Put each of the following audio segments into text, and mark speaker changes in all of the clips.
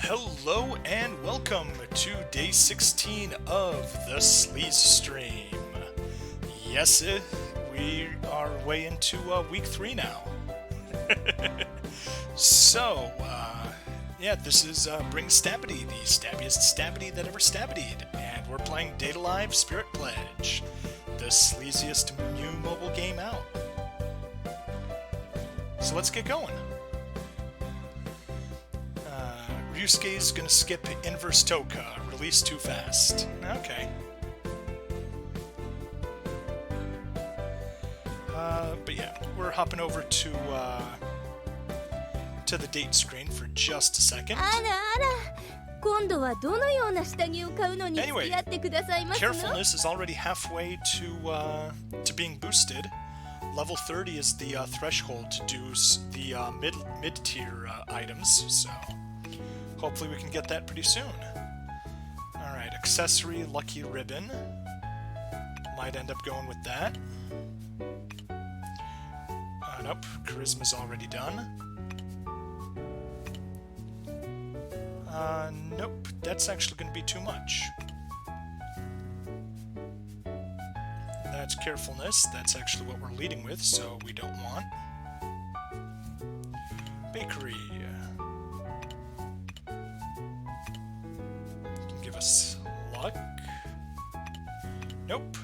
Speaker 1: Hello and welcome to day 16 of the Sleazestream. Yes, we are way into week 3 now. So, this is Bring Stabity, the stabbiest stabity that ever stabbityed, and we're playing Data Live Spirit Pledge, the sleaziest new mobile game out. So let's get going. Ryusuke's gonna skip Inverse Toka, release too fast. Okay. But yeah, we're hopping over to the date screen for just a second. Anyway, carefulness is already halfway to being boosted. Level 30 is the threshold to do the mid-tier items, so hopefully we can get that pretty soon. Alright, accessory, lucky ribbon. Might end up going with that. Nope, charisma's already done. Nope, that's actually going to be too much. That's carefulness, that's actually what we're leading with, so we don't want. Bakery. Can give us luck. Nope.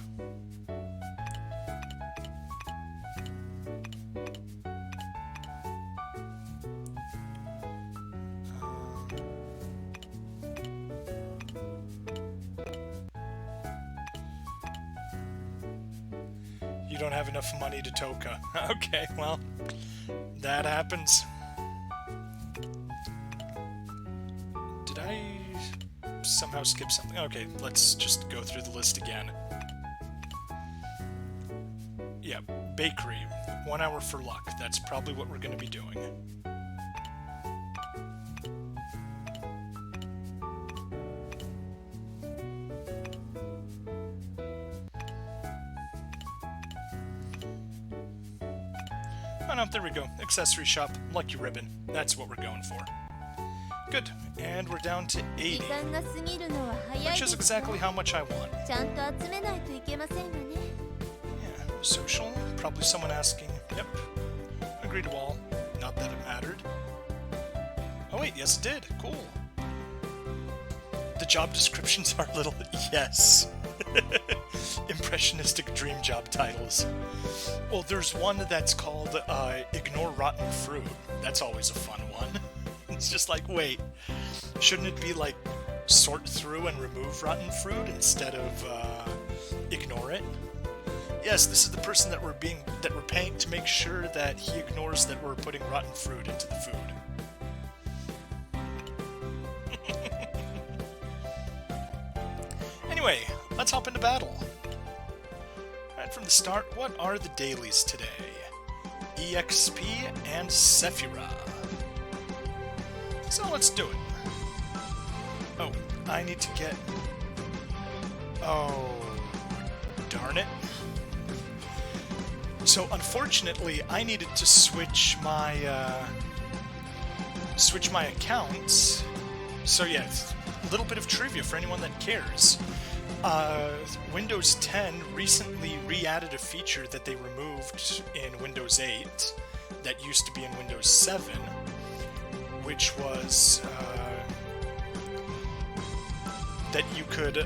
Speaker 1: You don't have enough money to Toka. Okay, well, that happens. Did I somehow skip something? Okay, let's just go through the list again. Yeah, bakery. 1 hour for luck. That's probably what we're going to be doing. Oh no, there we go. Accessory shop, lucky ribbon. That's what we're going for. Good. And we're down to 80. Which is exactly how much I want. Yeah, social. Probably someone asking. Yep. Agree to all. Not that it mattered. Oh wait, yes it did. Cool. The job descriptions are little... Yes. Impressionistic dream job titles. Well, there's one that's called Ignore Rotten Fruit. That's always a fun one. It's just like, wait, shouldn't it be like sort through and remove rotten fruit instead of ignore it? Yes, this is the person that we're paying to make sure that he ignores that we're putting rotten fruit into the food. Anyway, let's hop into battle. Right from the start, what are the dailies today? EXP and Sephira. So let's do it. Oh, I need to get... Oh, darn it. So unfortunately, I needed to switch my accounts. So yeah, a little bit of trivia for anyone that cares. Windows 10 recently re-added a feature that they removed in Windows 8 that used to be in Windows 7, which was that you could,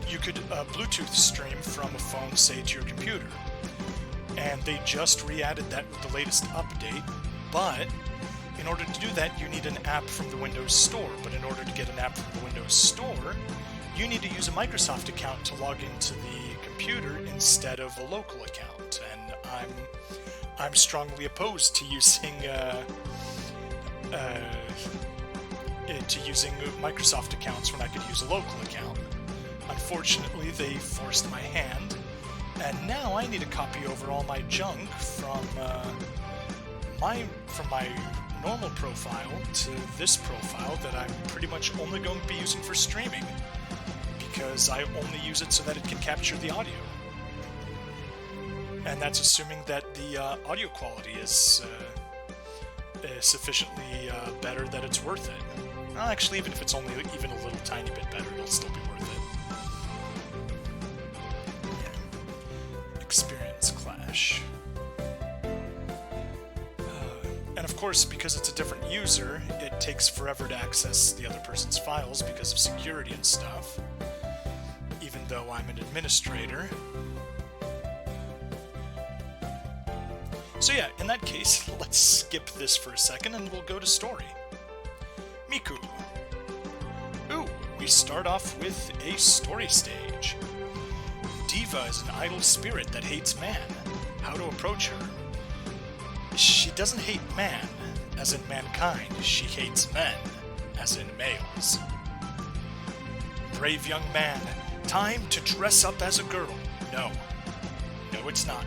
Speaker 1: you could Bluetooth stream from a phone, say, to your computer. And they just re-added that with the latest update, but in order to do that, you need an app from the Windows Store. But in order to get an app from the Windows Store, you need to use a Microsoft account to log into the computer instead of a local account. And I'm strongly opposed to using Microsoft accounts when I could use a local account. Unfortunately, they forced my hand, and now I need to copy over all my junk from my normal profile to this profile that I'm pretty much only going to be using for streaming, because I only use it so that it can capture the audio. And that's assuming that the audio quality is sufficiently better that it's worth it. Well, actually, even if it's only even a little tiny bit better, it'll still be worth it. Yeah. Experience clash. And of course, because it's a different user, it takes forever to access the other person's files because of security and stuff. Even though I'm an administrator. So yeah, in that case, let's skip this for a second and we'll go to story. Miku. Ooh, we start off with a story stage. Diva is an idle spirit that hates man. How to approach her? She doesn't hate man, as in mankind. She hates men, as in males. Brave young man, time to dress up as a girl. No. No, it's not.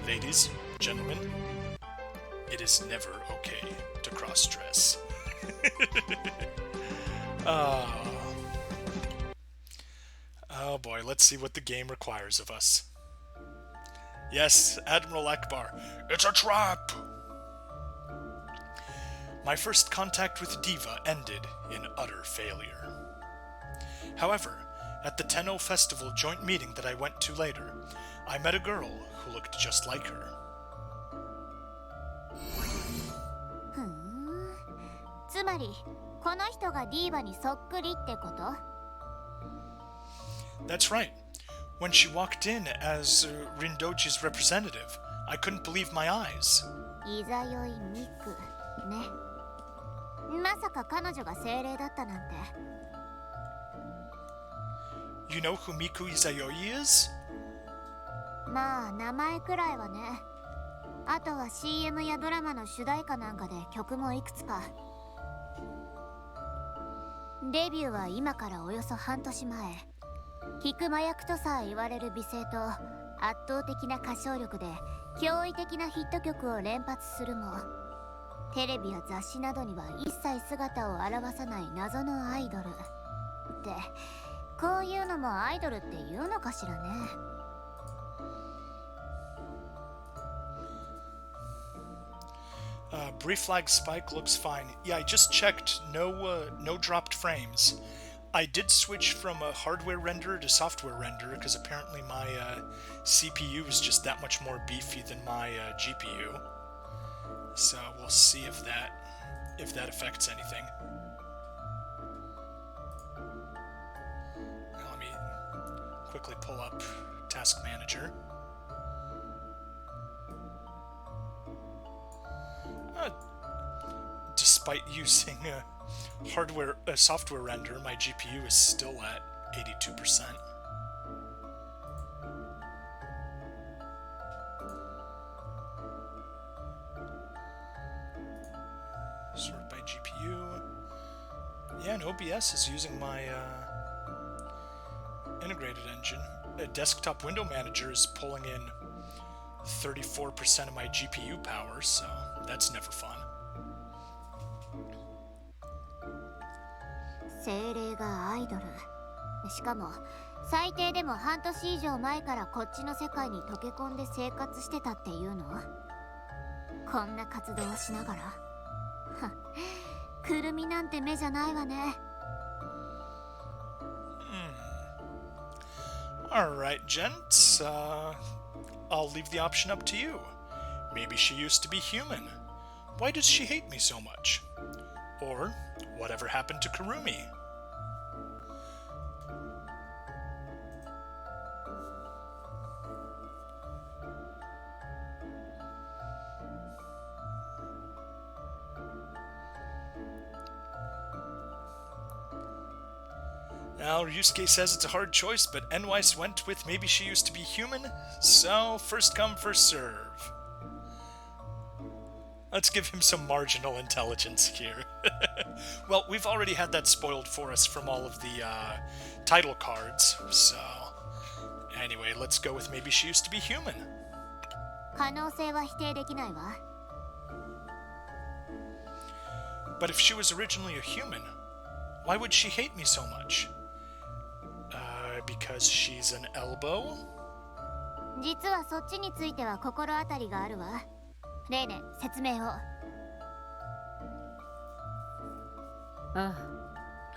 Speaker 1: Ladies, gentlemen, it is never okay to cross-dress. Oh boy, let's see what the game requires of us. Yes, Admiral Akbar, it's a trap! My first contact with Diva ended in utter failure. However, at the Tenno Festival joint meeting that I went to later, I met a girl who looked just like her. That's right. When she walked in as Rindoji's representative, I couldn't believe my eyes. You know who Miku Izayoi is?
Speaker 2: まあ名前くらいはね。あとは CM やドラマの主題歌なんかで曲もいくつか。デビューは今からおよそ半年前。菊間役とさえ言われる美声と圧倒的な歌唱力で驚異的なヒット曲を連発するも、テレビや雑誌などには一切姿を現さない謎のアイドル。って、こういうのもアイドルって言うのかしらね。
Speaker 1: Brief flag spike looks fine. Yeah, I just checked. No dropped frames. I did switch from a hardware renderer to software renderer because apparently my CPU is just that much more beefy than my GPU. So we'll see if that affects anything. Now let me quickly pull up Task Manager. Despite using a software render, my GPU is still at 82%. Sort by GPU. Yeah, and OBS is using my integrated engine. A desktop window manager is pulling in 34% of my GPU power, so that's never fun.
Speaker 2: 精霊がアイドル。しかも最低でも半年以上前からこっちの世界に溶け込んで生活してたっていうの？こんな活動をしながら。くるみなんて目じゃないわね。
Speaker 1: Alright, gents. I'll leave the option up to you. Maybe she used to be human. Why does she hate me so much? Or, whatever happened to Kurumi? Now, Ryusuke says it's a hard choice, but Enwise went with maybe she used to be human, so first come, first serve. Let's give him some marginal intelligence here. Well, we've already had that spoiled for us from all of the title cards, so... Anyway, let's go with maybe she used to be human.
Speaker 2: 可能性は否定できないわ。
Speaker 1: But if she was originally a human, why would she hate me so much? Because she's an elbow?
Speaker 2: 実はそっちについては心当たりがあるわ。ねえねえ、説明を。
Speaker 3: ああ、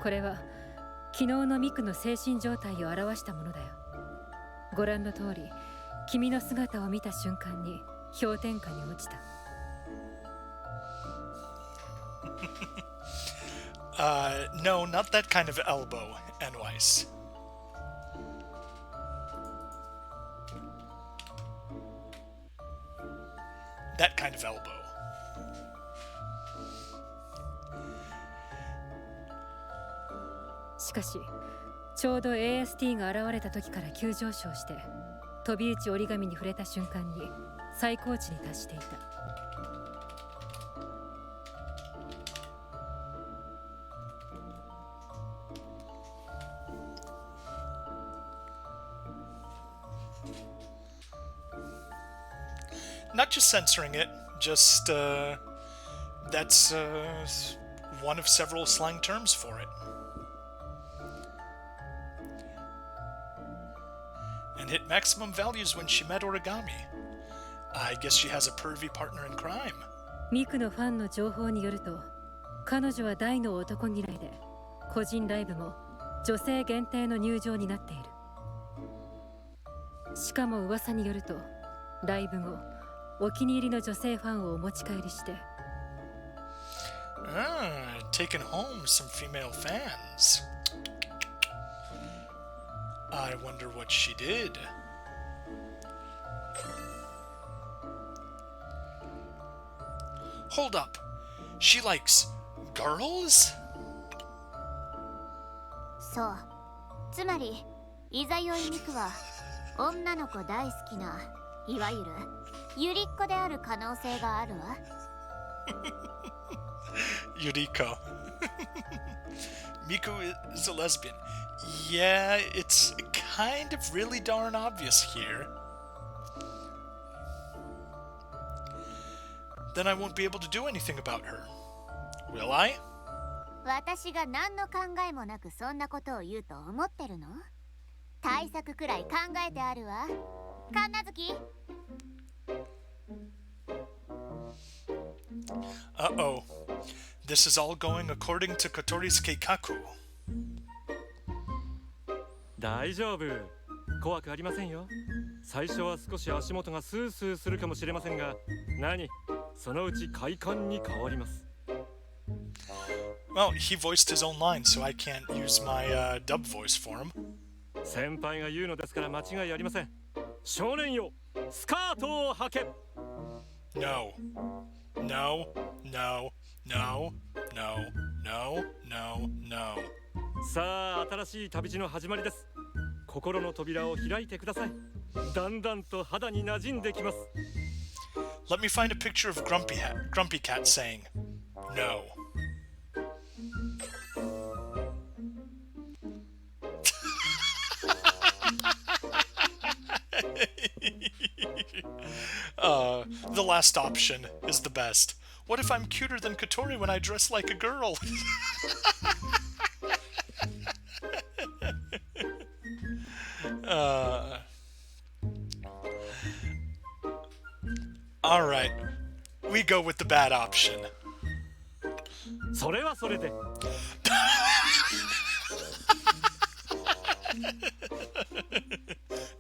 Speaker 3: これは昨日のミクの精神状態を表したものだよ。ご覧の通り、君の姿を見た瞬間に氷点下に落ちた。
Speaker 1: No, not that kind of elbow, Enweiss. That kind of elbow.
Speaker 3: しかし、ちょうど AST が現れた時から急上昇して、飛び打ち折り紙に触れた瞬間に最高値に達していた。
Speaker 1: Not just censoring it, just, that's, one of several slang terms for it. And hit maximum values when she met Origami. I guess she has a pervy partner in crime.
Speaker 3: ミクのファンの情報によると、彼女は大の男嫌いで、個人ライブも女性限定の入場になっている。しかも噂によると、ライブ後、お気に入りの女性ファンをお持ち帰りして、
Speaker 1: taking home some female fans. I wonder what she did. Hold up. She likes girls?
Speaker 2: そう。つまり、いざよいミクは女の子大好きな、いわゆるゆりっ子である可能性があるわ。
Speaker 1: Yuriko. Miku is a lesbian. Yeah, it's kind of really darn obvious here. Then I won't be able to do anything about her. Will I?
Speaker 2: 私が何の考えもなくそんなことを言うと思ってるの？対策くらい考えてあるわ。神奈月？
Speaker 1: Uh-oh. This is all going according to Kotori's keikaku.
Speaker 4: 大丈夫。怖くありませんよ。最初は少し足元がスースーするかもしれませんが、そのうち快感に変わります。
Speaker 1: Well, he voiced his own line, so I can't use my dub voice for him.
Speaker 4: 先輩が言うのですから間違いありません。少年よ、スカートを履け。
Speaker 1: No. No. No. No. No. No. No. No.
Speaker 4: さあ、新しい旅路の始まりです。心の扉を開いてください。だんだんと肌に馴染んできます。
Speaker 1: Let me find a picture of Grumpy Cat saying, no. The last option is the best. What if I'm cuter than Kotori when I dress like a girl? Alright. We go with the bad option.
Speaker 4: それはそれで。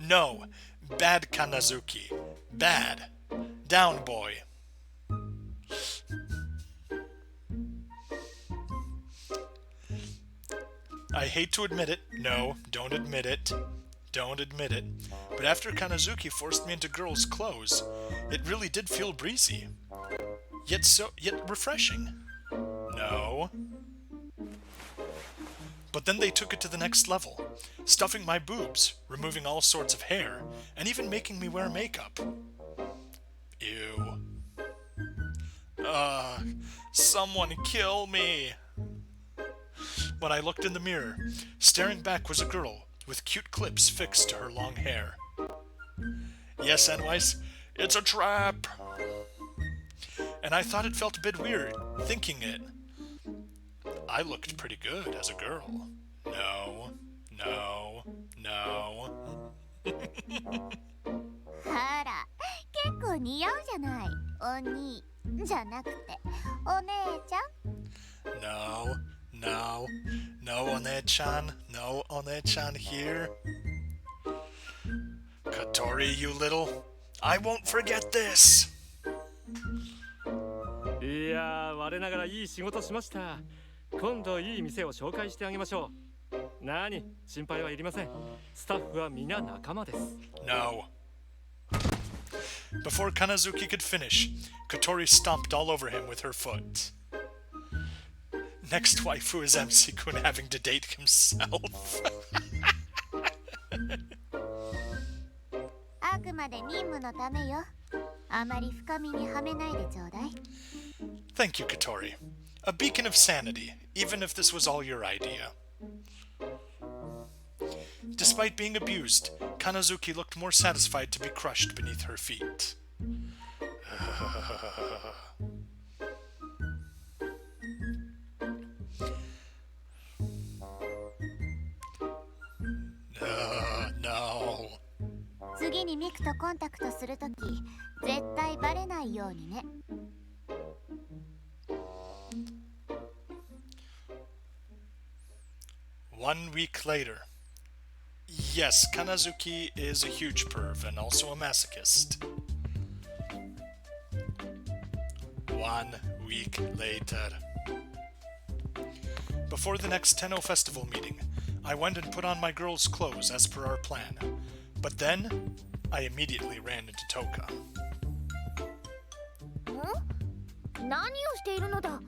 Speaker 1: No. Bad Kanazuki. Bad. Down, boy. I hate to admit it. No, don't admit it. Don't admit it. But after Kanazuki forced me into girls' clothes, it really did feel breezy. Yet refreshing. No. But then they took it to the next level, stuffing my boobs, removing all sorts of hair, and even making me wear makeup. Ew. Someone kill me. When I looked in the mirror, staring back was a girl with cute clips fixed to her long hair. Yes, Enweiss, it's a trap. And I thought it felt a bit weird, thinking it. I looked pretty good as a girl. No, no, no.
Speaker 2: あら、結構似合うじゃない。お兄じゃなくてお姉ちゃん。
Speaker 1: No, no, no One-chan, no One-chan here. Katori, you little... I won't forget this!
Speaker 4: いやー、我ながらいい仕事しました。今度いい店を紹介してあげましょう。何、心配はいりません。スタッフは皆仲間です。
Speaker 1: No. Before Kanazuki could finish, Katori stomped all over him with her foot. Next waifu is MC-kun having to date himself.
Speaker 2: あくまで任務のためよ。あまり深みにはめないでちょうだい。
Speaker 1: Thank you, Katori. A beacon of sanity, even if this was all your idea. Despite being abused, Kanazuki looked more satisfied to be crushed beneath her feet. No.
Speaker 2: 次にミクとコンタクトするとき、絶対バレないようにね。
Speaker 1: 1 week later. Yes, Kanazuki is a huge perv and also a masochist. 1 week later. Before the next Tenno Festival meeting, I went and put on my girl's clothes as per our plan. But then, I immediately ran into Toka.
Speaker 2: 何をしているのだ。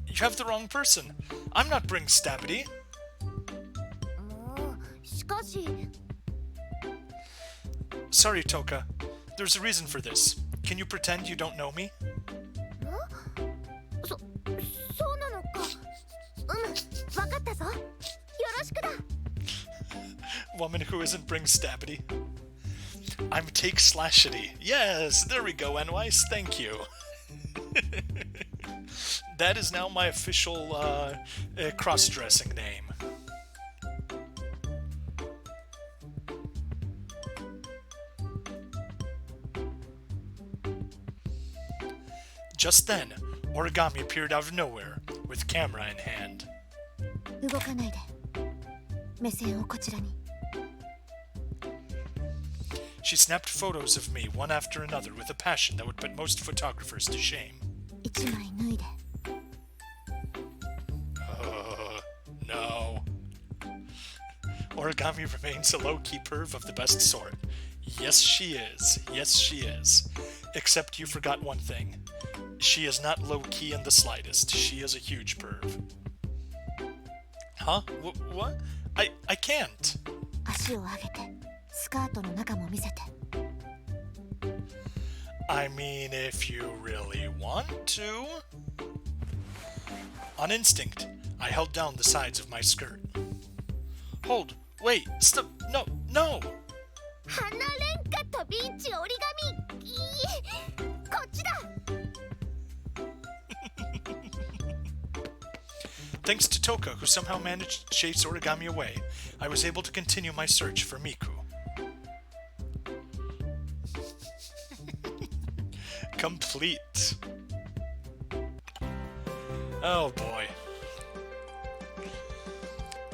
Speaker 1: You have the wrong person. I'm not Bring Stabity.
Speaker 2: しかし。
Speaker 1: Sorry, Toka. There's a reason for this. Can you pretend you don't know me?
Speaker 2: そうなのか。わかったぞ。よろしくだ。
Speaker 1: Woman who isn't Bring Stabity. I'm Take Slashity. Yes, there we go, Enwise. Thank you. That is now my official cross-dressing name. Just then, Origami appeared out of nowhere, with camera in hand.
Speaker 2: 動かないで。目線をこちらに。
Speaker 1: She snapped photos of me one after another with a passion that would put most photographers to shame.
Speaker 2: 一枚脱いで。
Speaker 1: No. Origami remains a low-key perv of the best sort. Yes, she is. Yes, she is. Except you forgot one thing. She is not low-key in the slightest. She is a huge perv. Huh? What? I can't.
Speaker 2: 足を上げて、スカートの中も見せて。
Speaker 1: I mean, if you really want to. On instinct, I held down the sides of my skirt. Hold, wait, stop, no, no!
Speaker 2: 花レンカとビーチ折り紙。こっちだ。
Speaker 1: Thanks to Toka, who somehow managed to chase Origami away, I was able to continue my search for Miku. Complete. Oh boy.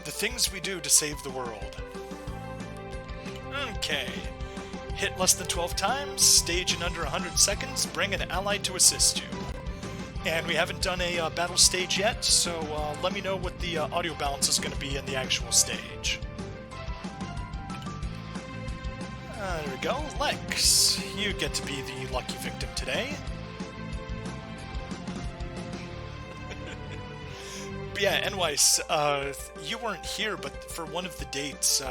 Speaker 1: The things we do to save the world. Okay. Hit less than 12 times, stage in under 100 seconds, bring an ally to assist you. And we haven't done a battle stage yet, so let me know what the audio balance is going to be in the actual stage. There we go. Lex, you get to be the lucky victim today. But yeah, Enwise, you weren't here, but for one of the dates,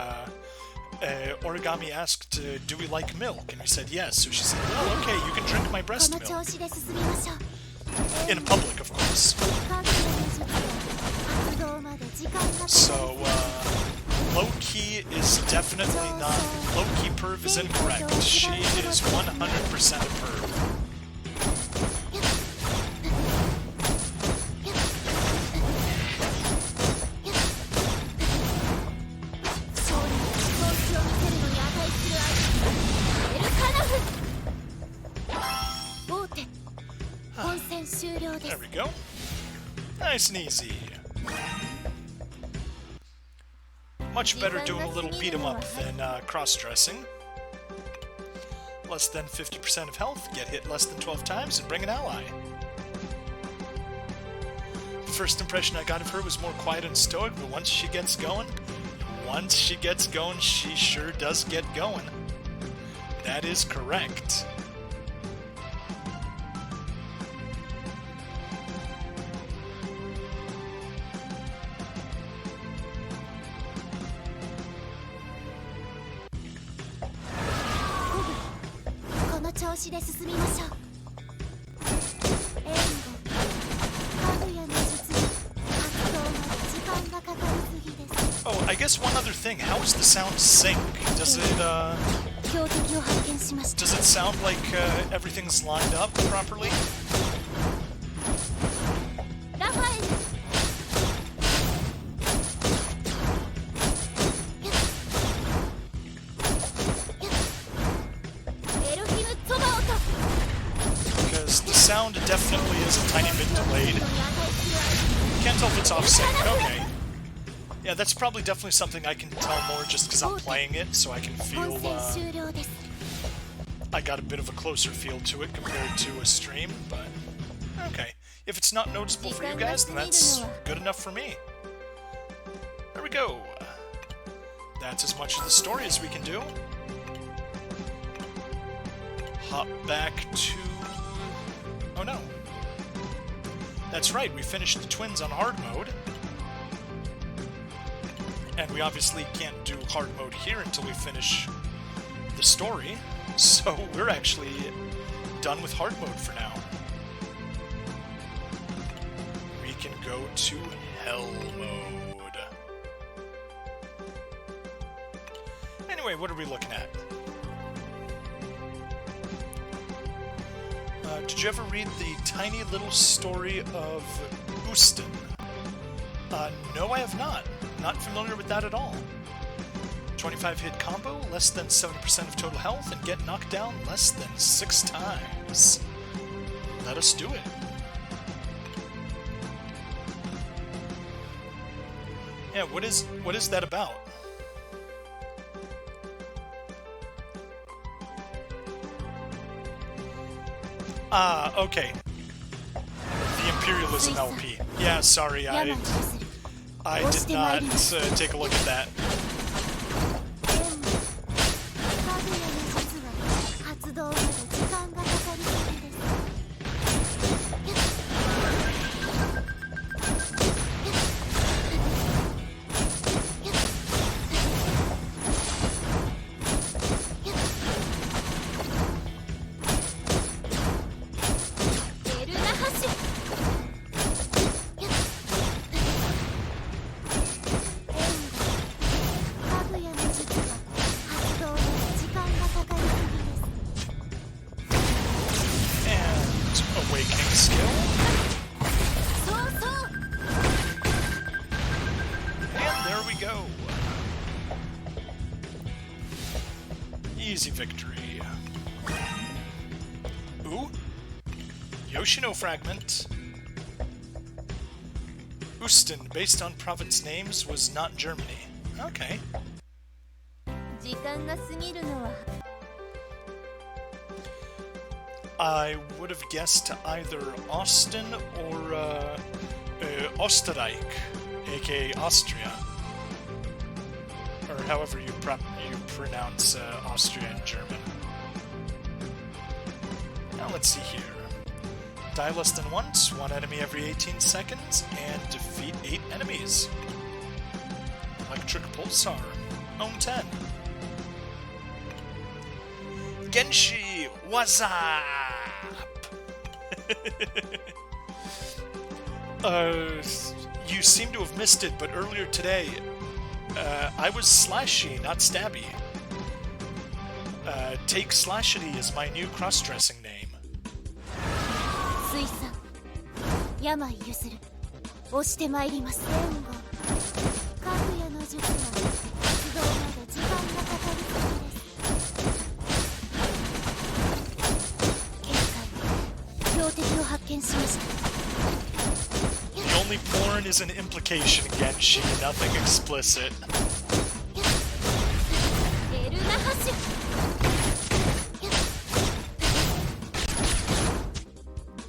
Speaker 1: Origami asked, do we like milk? And we said yes, so she said, well, okay, you can drink my
Speaker 2: こ
Speaker 1: breast
Speaker 2: の
Speaker 1: milk.
Speaker 2: 調子で進みましょう。
Speaker 1: In public, of course.
Speaker 2: 各自の時間発動まで時間がかかる。
Speaker 1: So, low-key is definitely not... Low-key perv is incorrect. She is 100% a perv.
Speaker 2: 終了で
Speaker 1: There
Speaker 2: す
Speaker 1: we go. Nice and easy. Much better doing a little beat 'em up than cross-dressing. Less than 50% of health, get hit less than 12 times, and bring an ally. The first impression I got of her was more quiet and stoic, but once she gets going, she sure does get going. That is correct. Oh, I guess one other thing. How does the sound sync? Does it sound like everything's lined up properly? Because the sound definitely is a tiny bit delayed. Can't tell if it's off sync. Okay. Yeah, that's probably definitely something I can tell more just because I'm playing it, so I can feel, I got a bit of a closer feel to it compared to a stream, but okay. If it's not noticeable for you guys, then that's good enough for me. There we go. That's as much of the story as we can do. Hop back to... Oh no. That's right, we finished the twins on hard mode. And we obviously can't do hard mode here until we finish the story, so we're actually done with hard mode for now. We can go to hell mode. Anyway, what are we looking at? Did you ever read the tiny little story of Ustin? No, I have not. Not familiar with that at all. 25 hit combo, less than 70% of total health, and get knocked down less than 6 times. Let us do it. Yeah, what is that about? Ah, okay. The Imperialism LP. Yeah, sorry, I did not take a look at that. Easy victory. Ooh. Yoshino fragment. Ustin, based on province names, was not Germany. Okay. I would have guessed either Austin or Österreich, aka Austria. Or however you pronounce Austria in German. Now let's see here. Die less than once, one enemy every 18 seconds, and defeat 8 enemies. Electric Pulsar. Own 10. Genshi, what's up? You seem to have missed it, but earlier today, I was Slashy, not Stabby. Take Slashity as my new cross-dressing name.
Speaker 2: 病譲る押してまいります援護かぐやの術は発動まで時間がかかりすぎです警戒標的を発見しました。
Speaker 1: The only porn is an implication, Genshi, nothing explicit.
Speaker 2: エルナハシュ。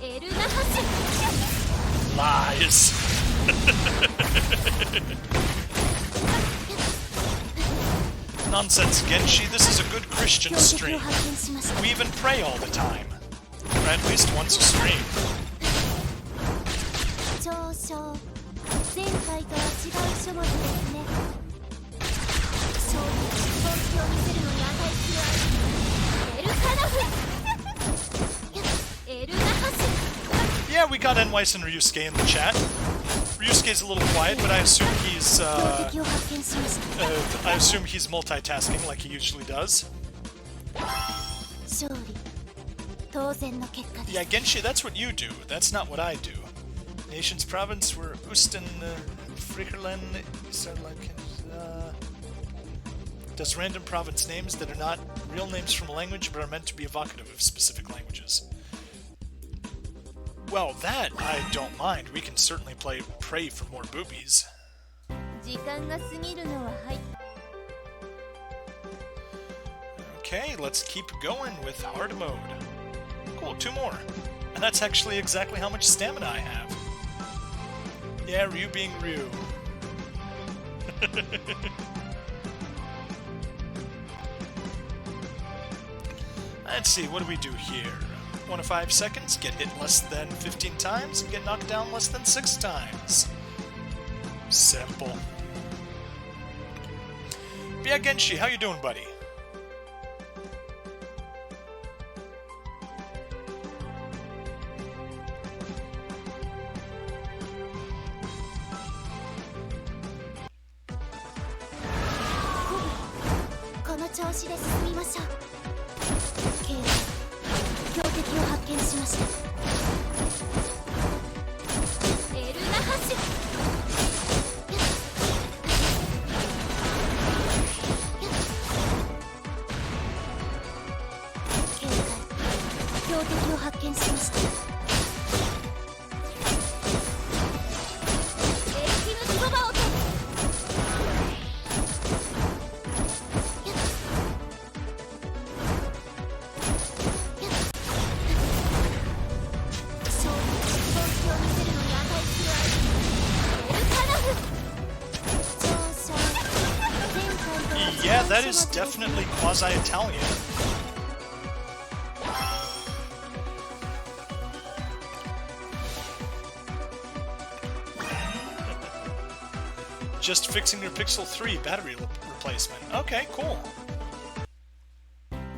Speaker 2: エルナハシュ。
Speaker 1: Lies. Nonsense, Genshi. This is a good Christian
Speaker 2: 標的
Speaker 1: stream.
Speaker 2: を発見しました。
Speaker 1: We even pray all the time. Or at least once a stream.
Speaker 2: 上昇。前回とは違う書物ですね。勝利本気を見せるのに値する相手。エルカナフ。エルナハシュ。
Speaker 1: Yeah, we got Enweiss and Ryusuke in the chat. Ryusuke's a little quiet, but I assume he's
Speaker 2: 標的を発見しました。
Speaker 1: I assume he's multitasking like he usually does.
Speaker 2: 勝利当然の結果です。
Speaker 1: Yeah, Genshi, that's what you do. That's not what I do. Nation's province were Usten, Frikerlen, does random province names that are not real names from a language but are meant to be evocative of specific languages. Well, that I don't mind. We can certainly pray for more boobies.
Speaker 2: 時間が過ぎるのははい。
Speaker 1: Okay, let's keep going with hard mode. Cool, 2 more. And that's actually exactly how much stamina I have. Yeah, Ryu being Ryu. Let's see, what do we do here? 1 to 5 seconds, get hit less than 15 times, and get knocked down less than 6 times. Simple. But yeah, Genshi, how you doing, buddy? Yeah, that is definitely quasi-Italian. Just fixing your Pixel 3 battery replacement. Okay, cool.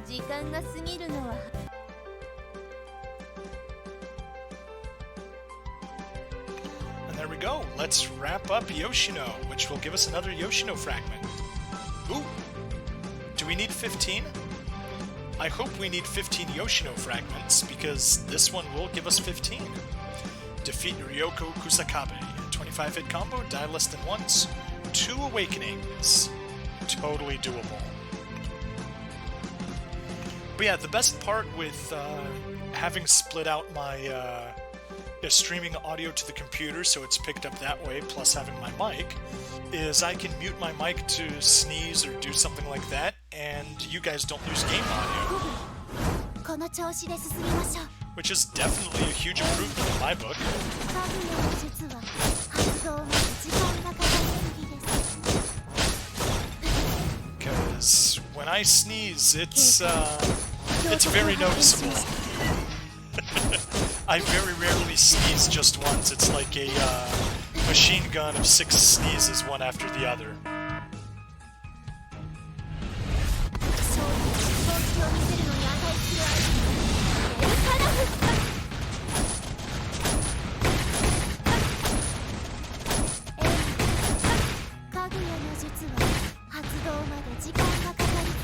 Speaker 2: 時間が過ぎるのは
Speaker 1: And there we go. Let's wrap up Yoshino, which will give us another Yoshino fragment. Ooh. Do we need 15? I hope we need 15 Yoshino fragments, because this one will give us 15. Defeat Ryoko Kusakabe. 25-hit combo, die less than once. 2 awakenings. Totally doable. But yeah, the best part with having split out my streaming audio to the computer so it's picked up that way, plus having my mic, is I can mute my mic to sneeze or do something like that, and you guys don't lose game audio.
Speaker 2: この調子で進みましょう。
Speaker 1: Which is definitely a huge improvement in my book.
Speaker 2: カグネの術は発動まで時間がかかりすぎです。
Speaker 1: Because when I sneeze, it's very noticeable. I very rarely sneeze just once. It's like a machine gun of 6 sneezes one after the other.
Speaker 2: 勝利本気を見せるのに値する相手。エルカナフ。かぐやの術は発動まで時間がかかりす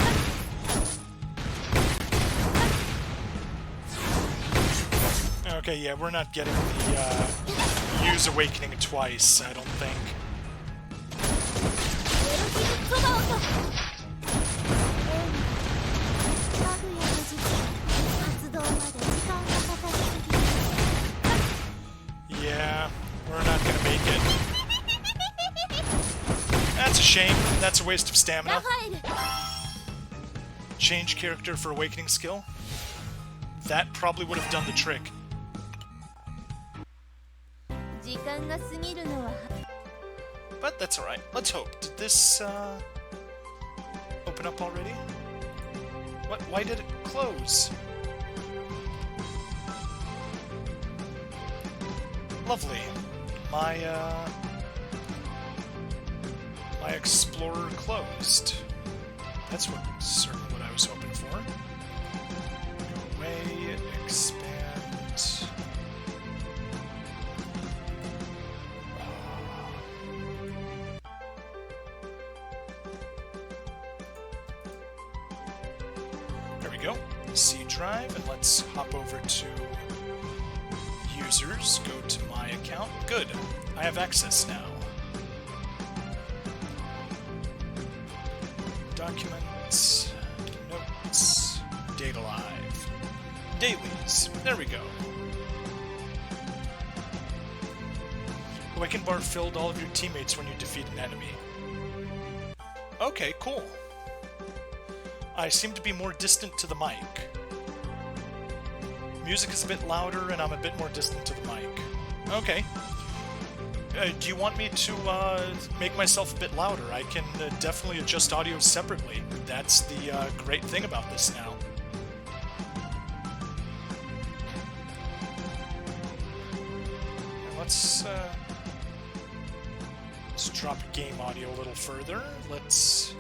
Speaker 2: ぎです。
Speaker 1: Okay, yeah, we're not getting the use awakening twice, I don't think.
Speaker 2: エロヒルソバオト。かぐやの術は発動まで時間がかかりすぎです。
Speaker 1: shame. That's a waste of
Speaker 2: ラ
Speaker 1: stamina.
Speaker 2: ファエル
Speaker 1: Change character for awakening skill. That probably would have done the trick.
Speaker 2: 時間が過ぎるのは
Speaker 1: But that's alright. Let's hope. Did this, open up already? What? Why did it close? Lovely. My Explorer closed. That's certainly what I was hoping for. Go away, expand. There we go. C drive, and let's hop over to users. Go to my account. Good. I have access now. Documents, notes, data live, dailies. There we go. Awaken bar filled all of your teammates when you defeat an enemy. Okay, cool. I seem to be more distant to the mic. Music is a bit louder, and I'm a bit more distant to the mic. Okay. Do you want me to make myself a bit louder? I can definitely adjust audio separately. That's the great thing about this now. Let's drop game audio a little further. Let's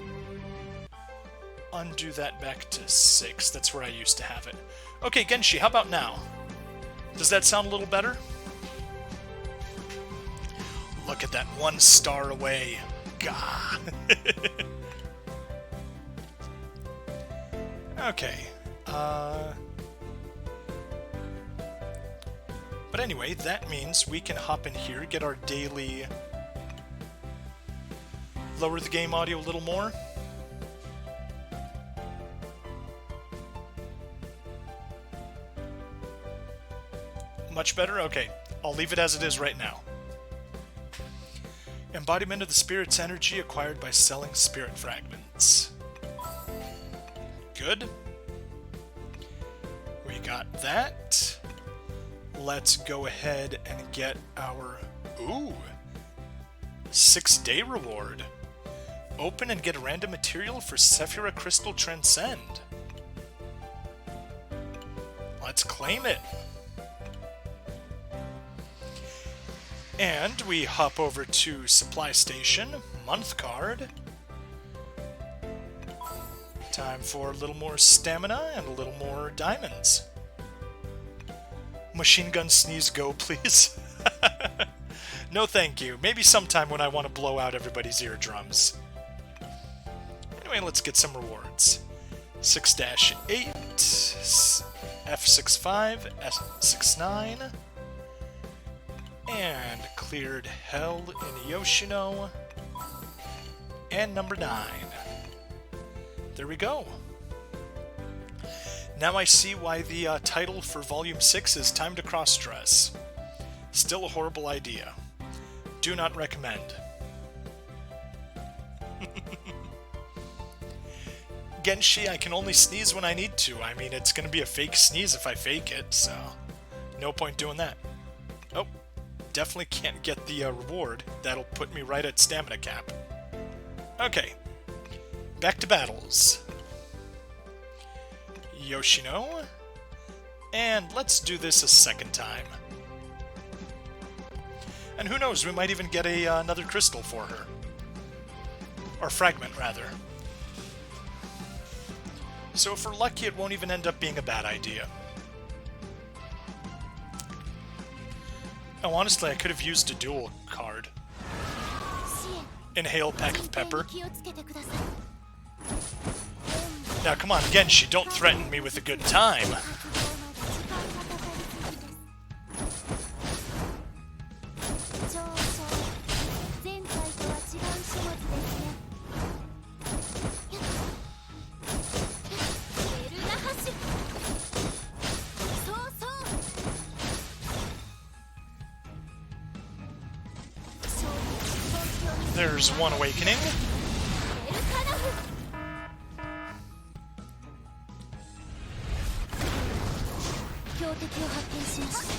Speaker 1: undo that back to 6. That's where I used to have it. Okay, Genshi, how about now? Does that sound a little better? Look at that, 1 star away. Gah. Okay. But anyway, that means we can hop in here, get our daily... Lower the game audio a little more. Much better? Okay. I'll leave it as it is right now. Embodiment of the spirit's energy acquired by selling spirit fragments. Good. We got that. Let's go ahead and get our... Ooh! 6-day reward. Open and get a random material for Sephira Crystal Transcend. Let's claim it. And we hop over to Supply Station, month card. Time for a little more stamina and a little more diamonds. Machine gun sneeze go, please. No thank you. Maybe sometime when I want to blow out everybody's eardrums. Anyway, let's get some rewards. 6-8, F65, S69. And cleared Hell in Yoshino. And number 9. There we go. Now I see why the title for Volume 6 is Time to Cross-Dress. Still a horrible idea. Do not recommend. Genshi, I can only sneeze when I need to. I mean, it's gonna be a fake sneeze if I fake it, so... No point doing that. Oh. Definitely can't get the reward. That'll put me right at stamina cap. Okay. Back to battles. Yoshino. And let's do this a second time. And who knows, we might even get another crystal for her. Or fragment, rather. So if we're lucky, it won't even end up being a bad idea. Oh, honestly, I could have used a dual card. Inhale Pack of Pepper. Now, come on, Genshi, don't threaten me with a good time. There's one awakening.
Speaker 2: 標的を発見しました。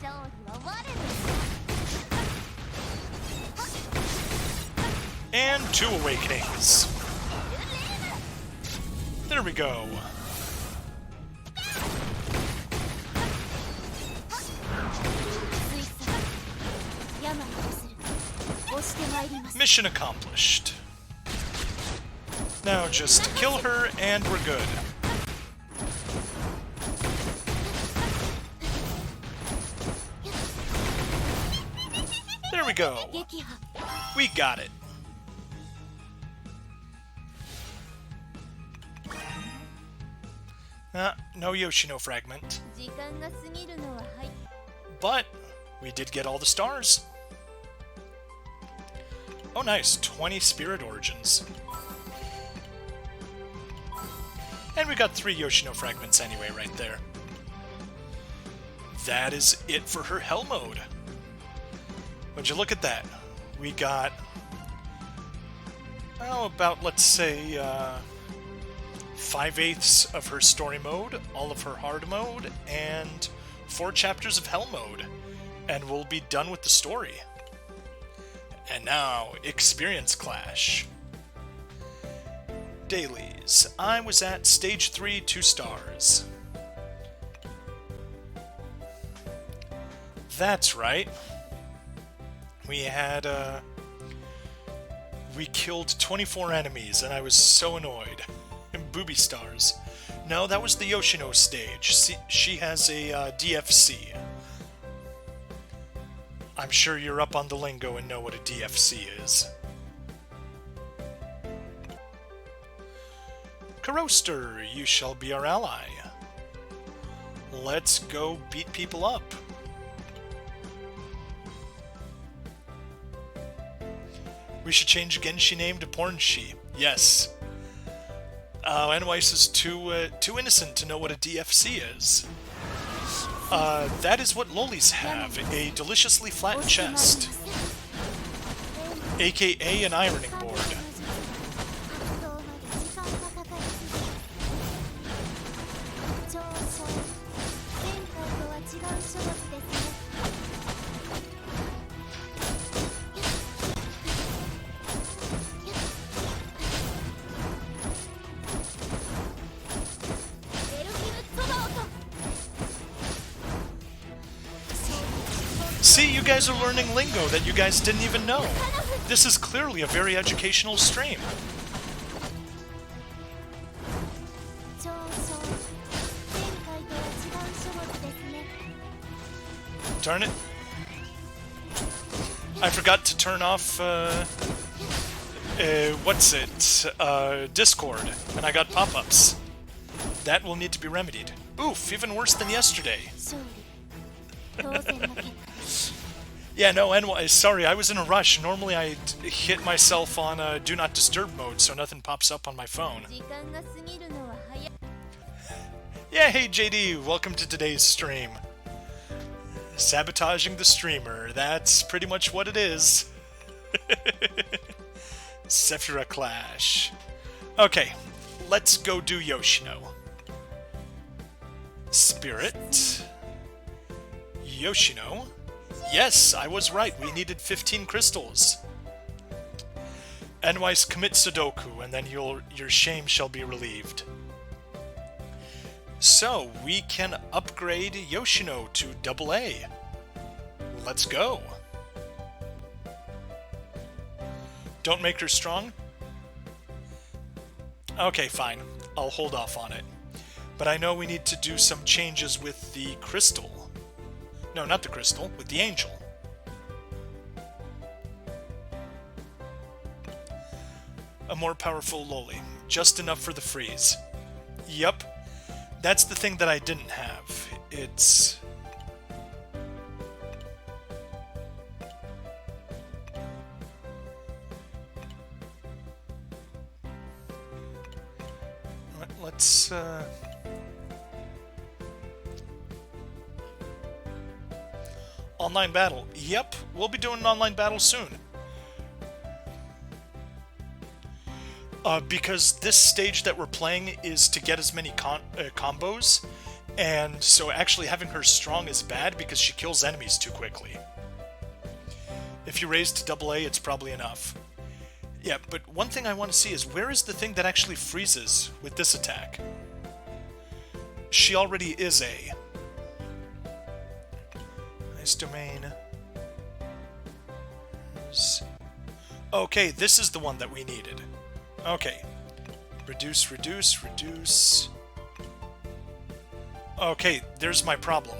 Speaker 2: 勝利は我の。
Speaker 1: And 2 awakenings. There we go. Mission accomplished. Now just kill her and we're good. There we go. We got it. No Yoshino fragment. But we did get all the stars. Oh nice, 20 spirit origins. And we got 3 Yoshino fragments anyway right there. That is it for her hell mode. Would you look at that? We got, oh, about, let's say, 5/8 of her story mode, all of her hard mode, and 4 chapters of hell mode. And we'll be done with the story. And now, Experience Clash. Dailies. I was at Stage 3, 2 stars. That's right. We had, we killed 24 enemies, and I was so annoyed. Booby stars. No, that was the Yoshino stage. She has a DFC. I'm sure you're up on the lingo and know what a DFC is. Caroster, you shall be our ally. Let's go beat people up. We should change Genshi name to Pornshi. Yes. Anwise is too innocent to know what a DFC is. That is what lolis have, a deliciously flat chest. AKA an ironing board. See, you guys are learning lingo that you guys didn't even know. This is clearly a very educational stream. Darn it. I forgot to turn off, Discord, and I got pop-ups. That will need to be remedied. Oof, even worse than yesterday. Yeah, no, anyway, sorry, I was in a rush. Normally I hit myself on Do Not Disturb mode, so nothing pops up on my phone. Yeah, hey JD, welcome to today's stream. Sabotaging the streamer, that's pretty much what it is. Sephira Clash. Okay, let's go do Yoshino. Spirit. Yoshino. Yes, I was right. We needed 15 crystals. Anwise, commit Sudoku, and then your shame shall be relieved. So, we can upgrade Yoshino to AA. Let's go. Don't make her strong? Okay, fine. I'll hold off on it. But I know we need to do some changes with the crystal. No, not the crystal, with the angel. A more powerful Loli. Just enough for the freeze. Yup. That's the thing that I didn't have. It's... Let's, Online battle. Yep, we'll be doing an online battle soon. Because this stage that we're playing is to get as many combos, and so actually having her strong is bad because she kills enemies too quickly. If you raise to AA, it's probably enough. Yeah, but one thing I want to see is where is the thing that actually freezes with this attack? She already is A. Nice domain. Okay, this is the one that we needed. Okay. Reduce, reduce, reduce. Okay, there's my problem.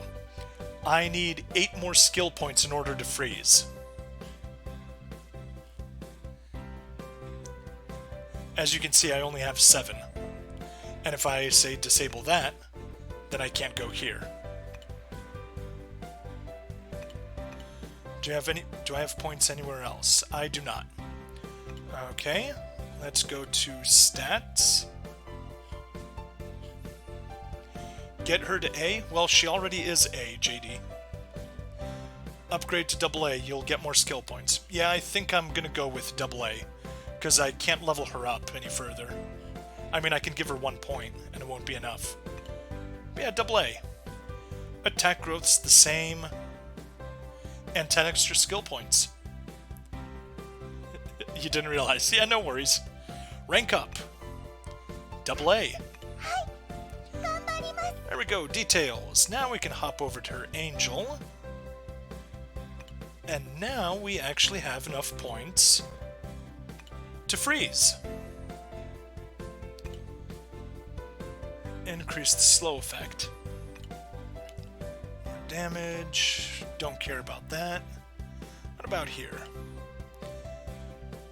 Speaker 1: I need 8 more skill points in order to freeze. As you can see, I only have 7. And if I say disable that, then I can't go here. Do I have points anywhere else? I do not. Okay, let's go to stats. Get her to A? Well, she already is A, JD. Upgrade to AA, you'll get more skill points. Yeah, I think I'm gonna go with AA, because I can't level her up any further. I mean, I can give her 1 point, and it won't be enough. But yeah, AA. Attack growth's the same, and 10 extra skill points. You didn't realize. Yeah, no worries. Rank up. AA. There we go, details. Now we can hop over to her angel. And now we actually have enough points to freeze. Increase the slow effect. More damage. Don't care about that. What about here?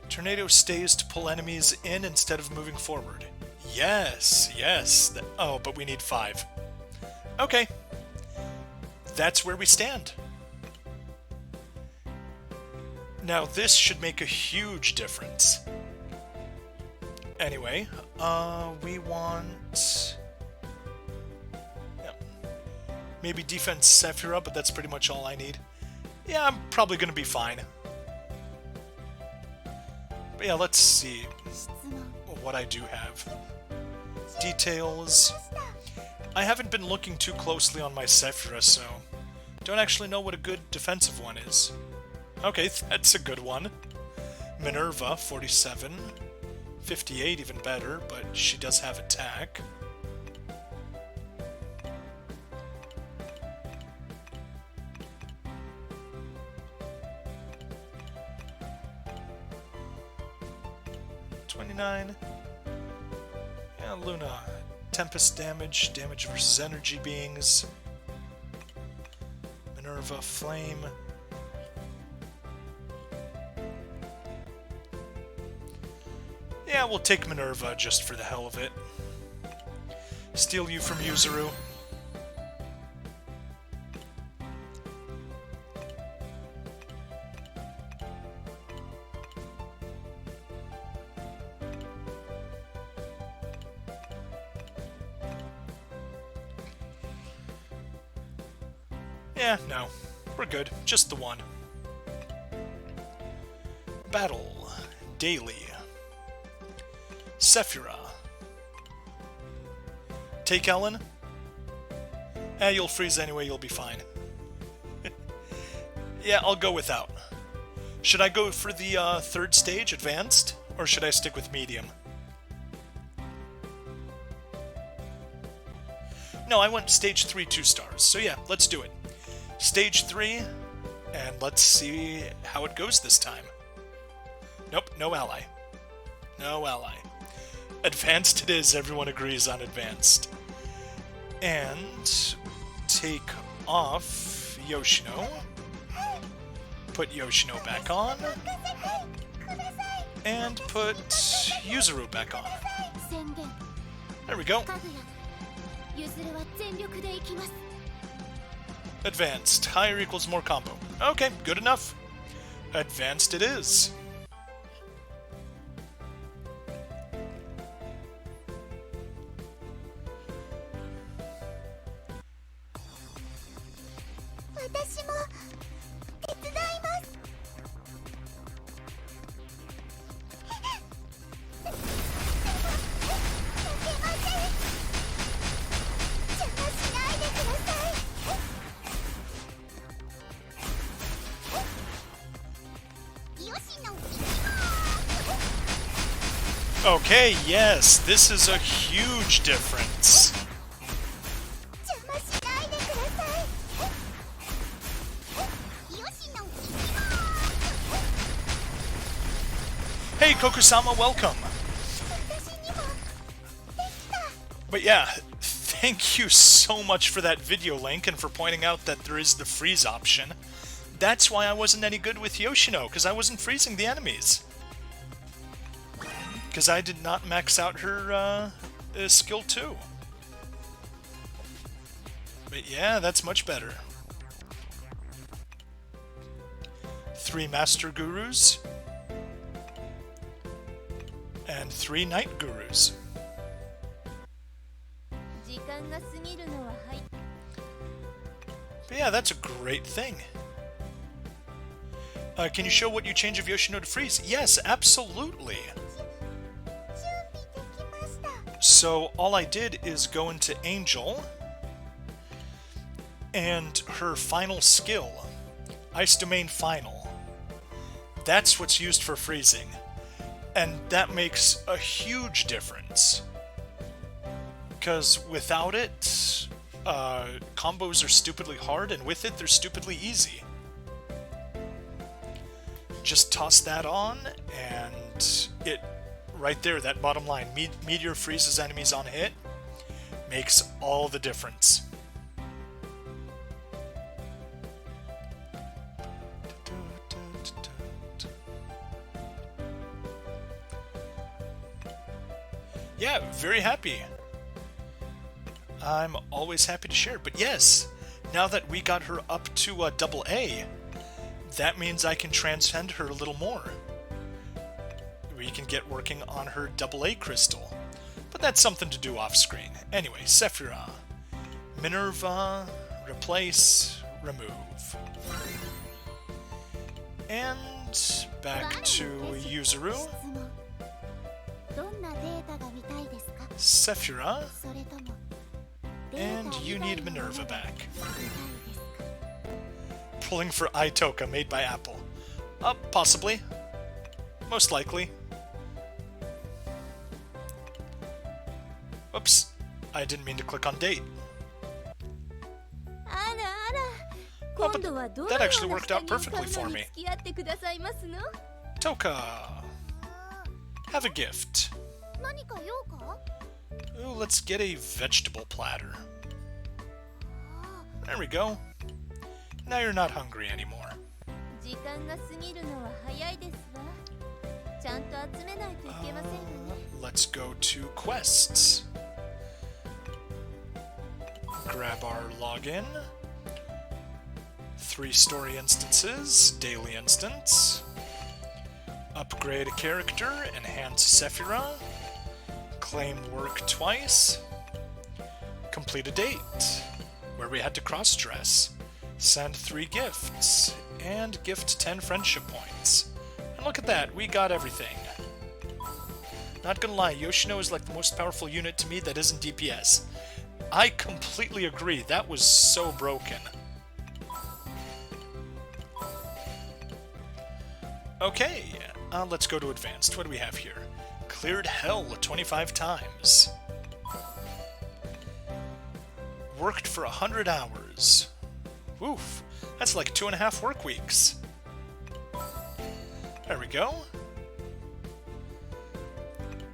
Speaker 1: Tornado stays to pull enemies in instead of moving forward. Yes, yes. Oh, but we need 5. Okay. That's where we stand. Now this should make a huge difference. Anyway, we want... Yep. Maybe defense Sephira, but that's pretty much all I need. Yeah, I'm probably going to be fine. But yeah, let's see what I do have. Details. I haven't been looking too closely on my Sephira, so don't actually know what a good defensive one is. Okay, that's a good one. Minerva, 47. 58, even better, but she does have attack. $29. Yeah, Luna. Tempest damage, damage versus energy beings. Minerva, flame. Yeah, we'll take Minerva just for the hell of it. Steal you from Yuzuru. Yeah, no. We're good. Just the one. Battle. Daily. Sephira. Take Ellen? You'll freeze anyway, you'll be fine. Yeah, I'll go without. Should I go for the third stage, advanced? Or should I stick with medium? No, I went stage 3 2 stars, so yeah, let's do it. Stage 3, and let's see how it goes this time. Nope, no ally. No ally. Advanced it is, everyone agrees on advanced. And take off Yoshino. Put Yoshino back on. And put Yuzuru back on. There we go. Advanced. Higher equals more combo. Okay, good enough. Advanced it is. Okay, yes, this is a huge difference.
Speaker 2: 邪魔しないでください。よしの行きます。
Speaker 1: Hey, Kokusama, welcome.
Speaker 2: 私にもできた。
Speaker 1: But yeah, thank you so much for that video link and for pointing out that there is the freeze option. That's why I wasn't any good with Yoshino, because I wasn't freezing the enemies. Because I did not max out her skill 2. But yeah, that's much better. 3 Master Gurus. And 3 Night Gurus.
Speaker 2: 時間が過ぎるのははい。
Speaker 1: But yeah, that's a great thing. Can you show what you change of Yoshino to freeze? Yes, absolutely.
Speaker 2: 準備できました。
Speaker 1: So all I did is go into Angel, and her final skill, Ice Domain Final, that's what's used for freezing. And that makes a huge difference. Because without it, combos are stupidly hard, and with it, they're stupidly easy. Just toss that on, and it, right there, that bottom line, Meteor freezes enemies on hit, makes all the difference. Yeah, very happy. I'm always happy to share. But yes, now that we got her up to double A, that means I can transcend her a little more. We can get working on her double A crystal. But that's something to do off screen. Anyway, Sephira. Minerva, replace, remove. And back to Yuzuru.
Speaker 2: どんなデータが見たいですか？
Speaker 1: Sephira.
Speaker 2: それとも
Speaker 1: And you need Minerva back.
Speaker 2: 見たいですか？
Speaker 1: Pulling for Itoka made by Apple. Possibly. Most likely. Whoops. I didn't mean to click on date.
Speaker 2: あらあら。
Speaker 1: Oh,
Speaker 2: 今
Speaker 1: but
Speaker 2: 度はどの
Speaker 1: that
Speaker 2: よう
Speaker 1: actually
Speaker 2: な
Speaker 1: worked
Speaker 2: 下
Speaker 1: out
Speaker 2: 着を
Speaker 1: perfectly
Speaker 2: 買う
Speaker 1: for
Speaker 2: のに
Speaker 1: me.
Speaker 2: 付き合ってくださいますの？
Speaker 1: Toka. Have a gift.
Speaker 2: 何か用か？
Speaker 1: Ooh, let's get a vegetable platter. There we go. Now you're not hungry anymore.
Speaker 2: 時間が過ぎるのは早いですわ。ちゃんと集めないといけませんよね。
Speaker 1: Let's go to quests. Grab our login. 3 story instances, daily instance. Upgrade a character, enhance Sephira. Claim work twice. Complete a date, where we had to cross-dress. Send 3 gifts, and gift 10 friendship points. And look at that, we got everything. Not gonna lie, Yoshino is like the most powerful unit to me that isn't DPS. I completely agree, that was so broken. Okay, let's go to advanced. What do we have here? Cleared hell 25 times. Worked for 100 hours. Oof, that's like 2.5 work weeks. There we go.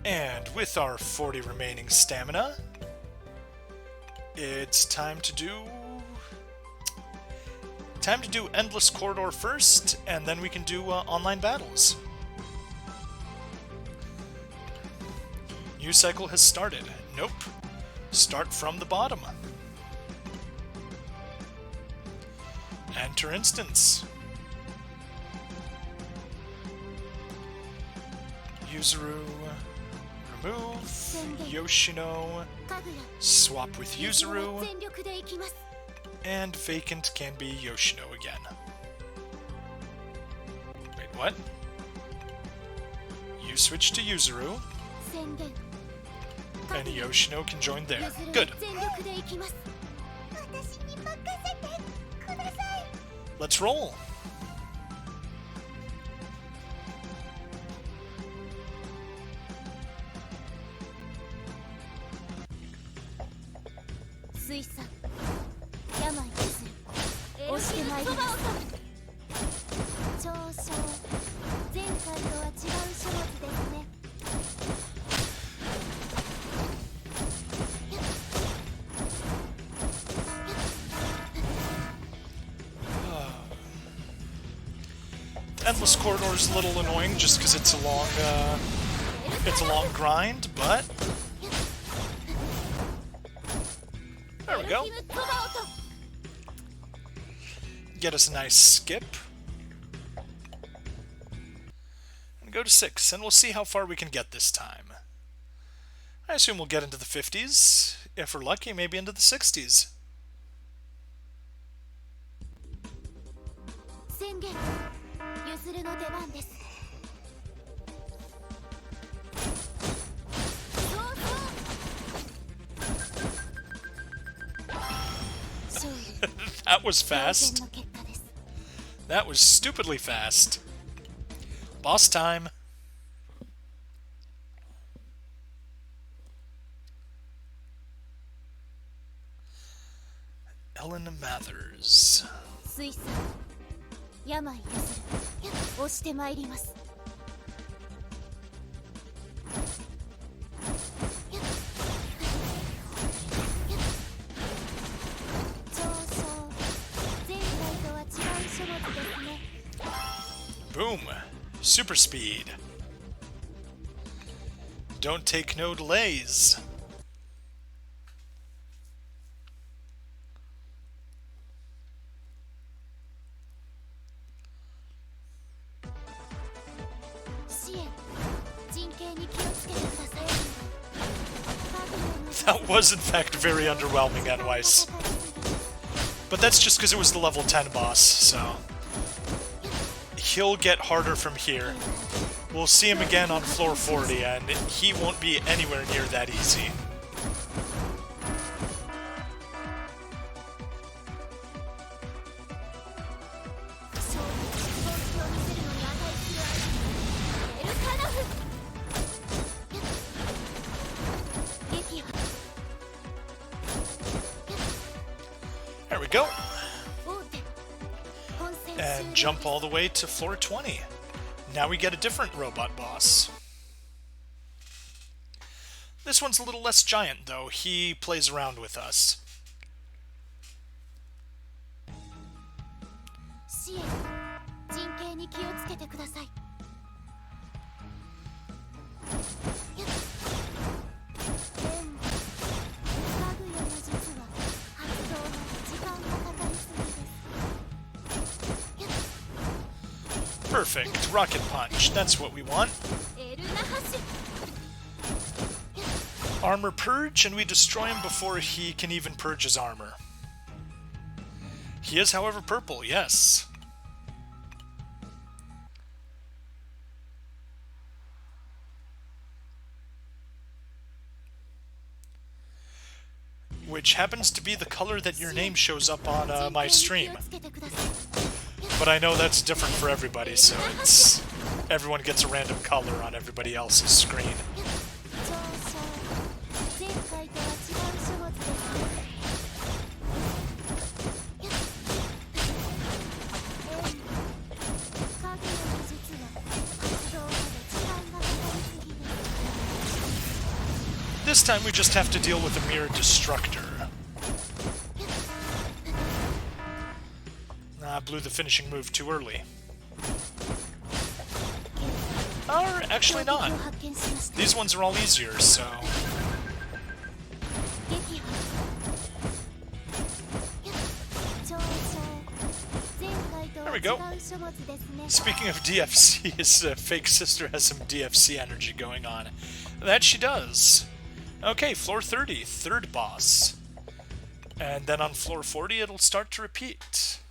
Speaker 1: And with our 40 remaining stamina, it's time to do Endless Corridor first, and then we can do online battles. New cycle has started. Nope. Start from the bottom. Enter instance. Yuzuru. Remove. Yoshino. Swap with Yuzuru.
Speaker 2: 全力で行きます。
Speaker 1: And vacant can be Yoshino again. Wait, what? You switch to Yuzuru,
Speaker 2: 宣言。
Speaker 1: and Yoshino can join there. Good.
Speaker 2: 全力で行きます。私に任せてください。
Speaker 1: Let's roll.
Speaker 2: 水さん病です押してまいります上昇前回とは違う書物ですね
Speaker 1: Endless Corridor is a little annoying just because it's a long grind, but there we go. Get us a nice skip. And go to 6, and we'll see how far we can get this time. I assume we'll get into the 50s. If we're lucky, maybe into the 60s.
Speaker 2: 宣言ゆずるの出番です
Speaker 1: That was fast. That was stupidly fast. Boss time. Ellen Mathers.
Speaker 2: 水さん病ゆずる押してまいります
Speaker 1: Boom! Super speed. Don't take no delays. That was in fact very underwhelming, Anwise. But that's just because it was the level 10 boss, so... He'll get harder from here. We'll see him again on floor 40, and he won't be anywhere near that easy. There we go. And jump all the way to floor 20. Now we get a different robot boss. This one's a little less giant, though. He plays around with us. Perfect. Rocket Punch. That's what we want. Armor Purge, and we destroy him before he can even purge his armor. He is, however, purple, yes. Which happens to be the color that your name shows up on my stream. But I know that's different for everybody, so it's... everyone gets a random color on everybody else's screen. This time we just have to deal with a mere destructor. I blew the finishing move too early. Or actually not. These ones are all easier, so... There we go. Speaking of DFC, his fake sister has some DFC energy going on. That she does. Okay, floor 30, third boss. And then on floor 40 it'll start to repeat.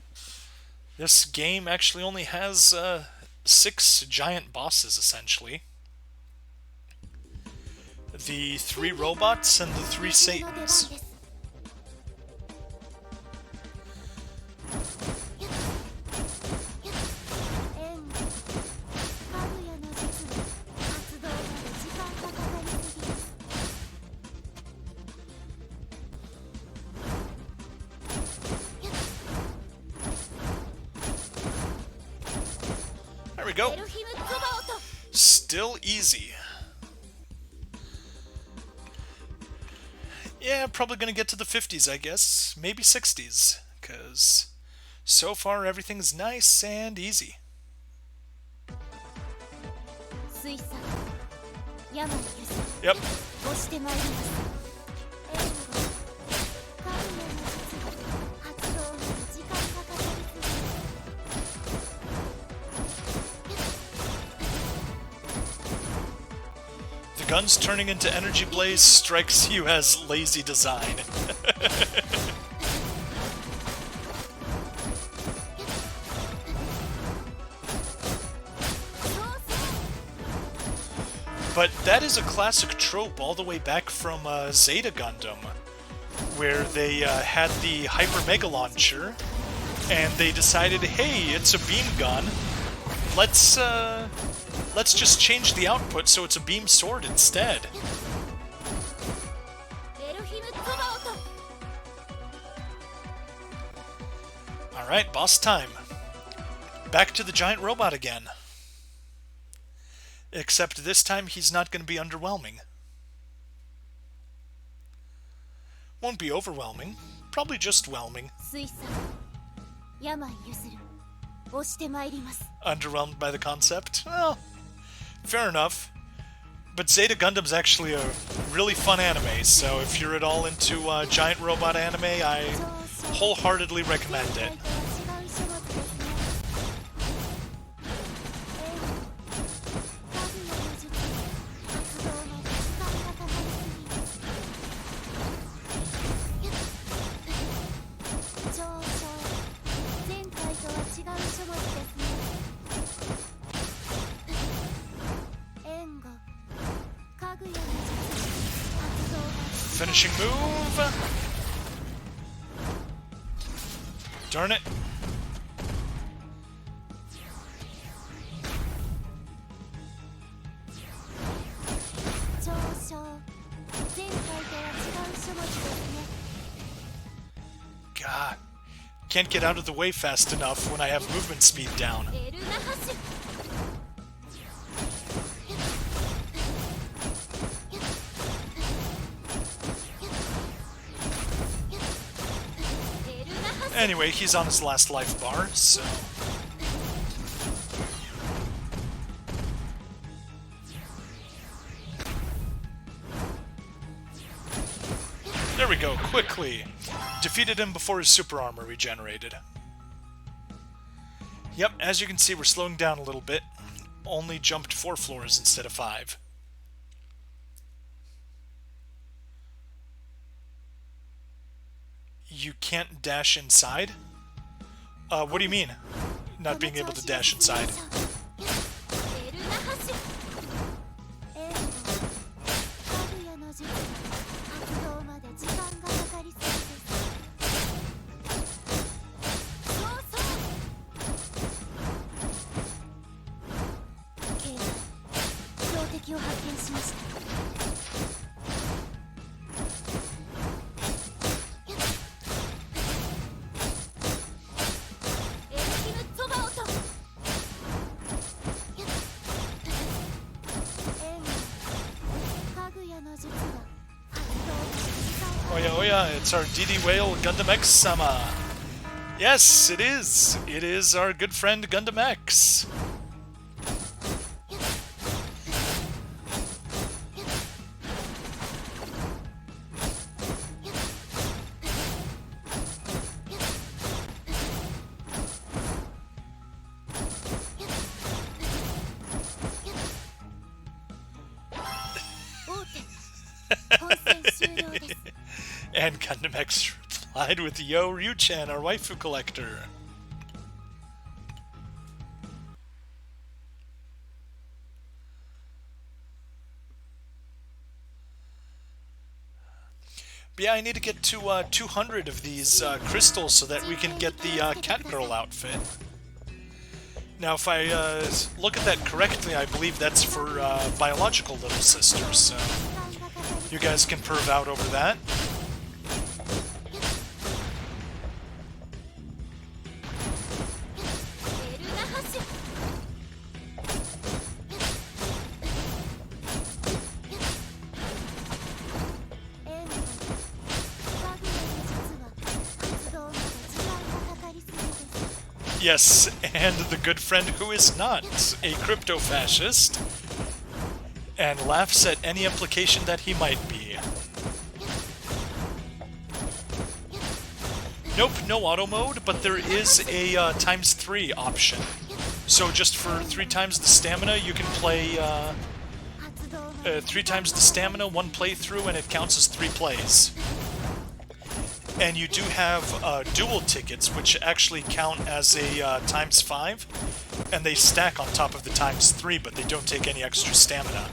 Speaker 1: This game actually only has 6 giant bosses, essentially. The 3 robots and the 3 Satans. go. Still easy. Yeah, probably gonna get to the 50s, I guess. Maybe 60s. Because so far everything's nice and easy. Yep. The guns turning into energy blaze strikes you as lazy design. But that is a classic trope all the way back from Zeta Gundam, where they had the Hyper Mega Launcher, and they decided, hey, it's a beam gun. Let's just change the output so it's a beam sword instead. Alright, boss time. Back to the giant robot again. Except this time he's not going to be underwhelming. Won't be overwhelming. Probably just whelming. Underwhelmed by the concept? Well, fair enough. But Zeta Gundam's actually a really fun anime, so if you're at all into giant robot anime, I wholeheartedly recommend it. Finishing move. Darn it. God. Can't get out of the way fast enough when I have movement speed down. Anyway, he's on his last life bar, so... There we go, quickly! Defeated him before his super armor regenerated. Yep, as you can see, we're slowing down a little bit. Only jumped 4 floors instead of 5. You can't dash inside? What do you mean? Not being able to dash inside? Oh yeah, it's our DD Whale Gundam X-sama. Yes, it is. It is our good friend Gundam X. And Gundam X replied with, "Yo, Ryu-chan, our waifu collector." But yeah, I need to get to 200 of these crystals so that we can get the Catgirl outfit. Now, if I look at that correctly, I believe that's for biological little sisters, so you guys can perv out over that. Yes, and the good friend who is not a crypto-fascist and laughs at any implication that he might be. Nope, no auto mode, but there is a ×3 option. So just for 3 times the stamina, you can play 3 times the stamina, 1 playthrough, and it counts as 3 plays. And you do have dual tickets, which actually count as a ×5, and they stack on top of the ×3, but they don't take any extra stamina.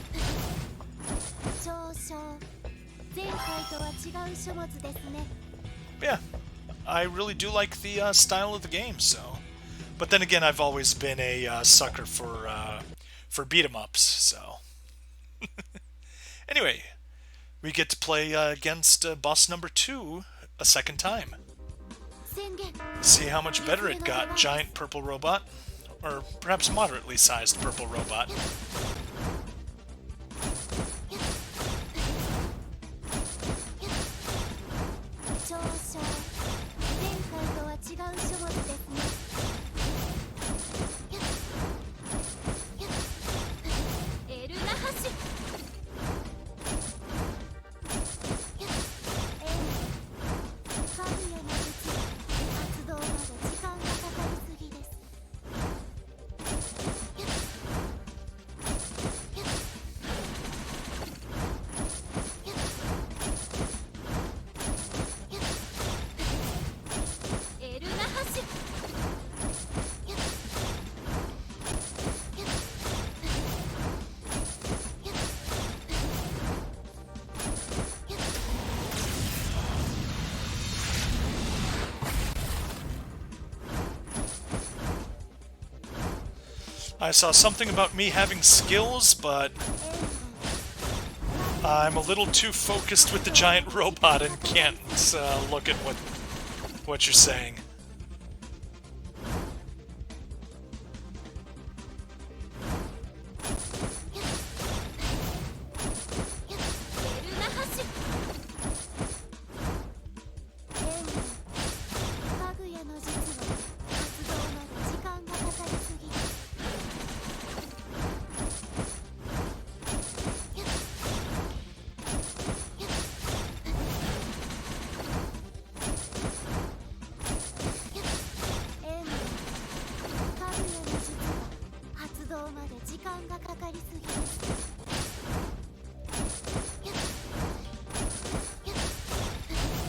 Speaker 1: Yeah, I really do like the style of the game, so. But then again, I've always been a sucker for beat-em-ups, so. Anyway, we get to play against boss number 2 a second time. See how much better it got, giant purple robot. Or perhaps moderately sized purple robot. I saw something about me having skills, but I'm a little too focused with the giant robot and can't look at what you're saying.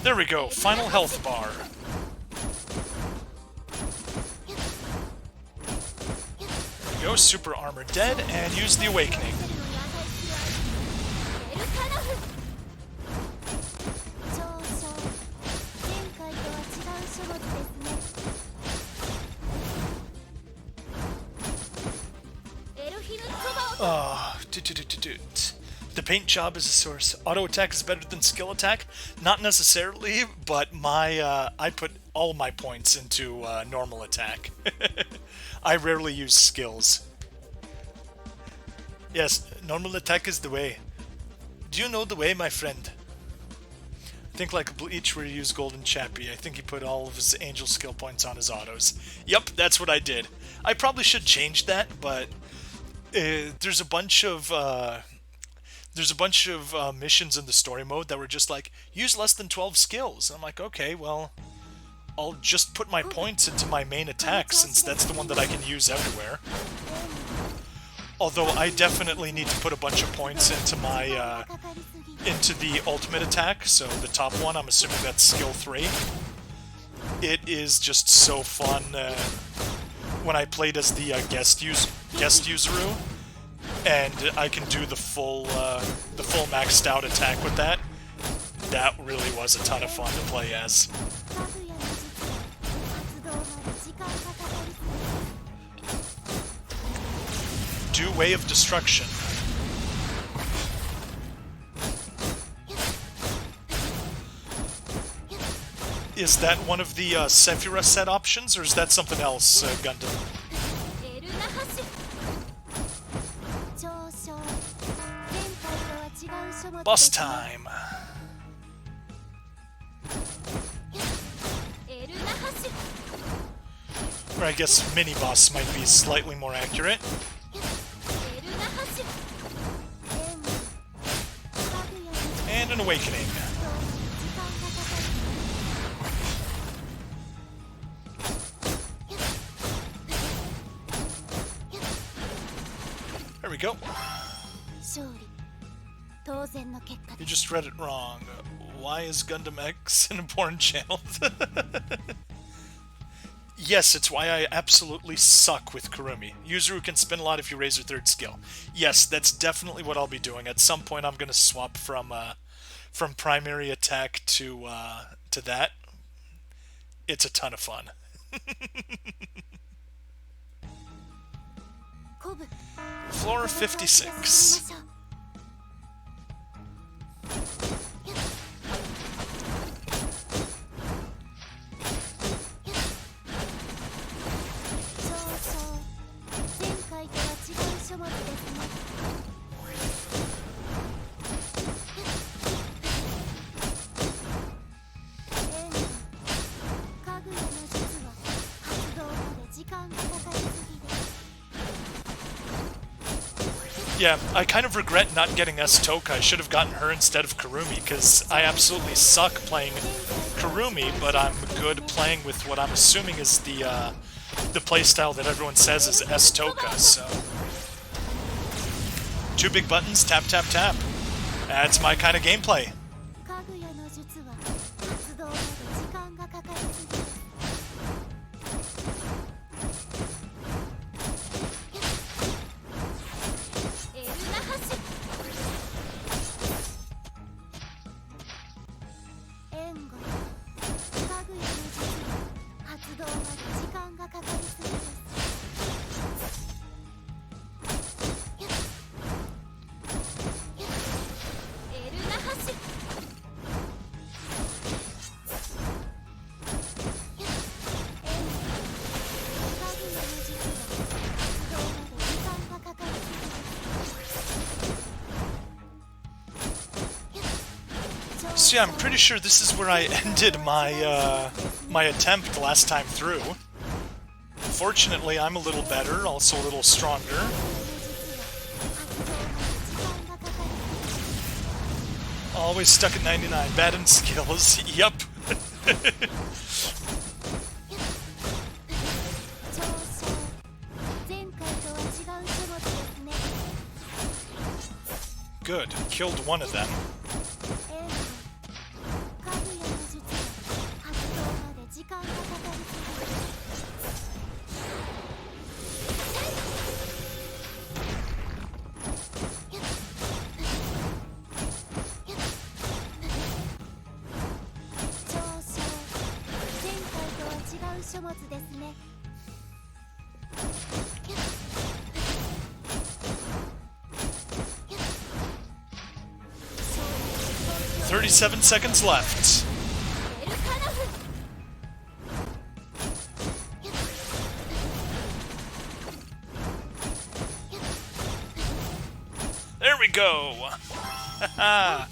Speaker 1: There we go, final health bar. There we go, super armor dead, and use the awakening. The paint job is a source. Auto attack is better than skill attack? Not necessarily, but my I put all my points into normal attack. I rarely use skills. Yes, normal attack is the way. Do you know the way, my friend? I think like Bleach where you use Golden Chappie. I think he put all of his angel skill points on his autos. Yep, that's what I did. I probably should change that, but there's a bunch of missions in the story mode that were just like, use less than 12 skills. And I'm like, okay, well, I'll just put my points into my main attack since that's the one that I can use everywhere. Although I definitely need to put a bunch of points into my into the ultimate attack, so the top one, I'm assuming that's skill 3. It is just so fun when I played as the guest useru, and I can do the full maxed out attack with that. That really was a ton of fun to play as. Do Way of Destruction. Is that one of the Sephira set options, or is that something else, Gundam? Boss time! Or I guess mini-boss might be slightly more accurate. And an awakening. There we go. You just read it wrong. Why is Gundam X an important channel? Yes, it's why I absolutely suck with Kurumi. User who can spin a lot if you raise your third skill. Yes, that's definitely what I'll be doing. At some point I'm going to swap from primary attack to that. It's a ton of fun. Floor 56. Yeah, I kind of regret not getting S-Toka. I should have gotten her instead of Kurumi, because I absolutely suck playing Kurumi, but I'm good playing with what I'm assuming is the playstyle that everyone says is S-Toka, so... 2 big buttons, tap, tap, tap. That's my kind of gameplay. So yeah, I'm pretty sure this is where I ended my my attempt last time through. Fortunately, I'm a little better, also a little stronger. Always stuck at 99. Bad in skills. Yup. Good. Killed one of them. "37 seconds left." There we go! Haha!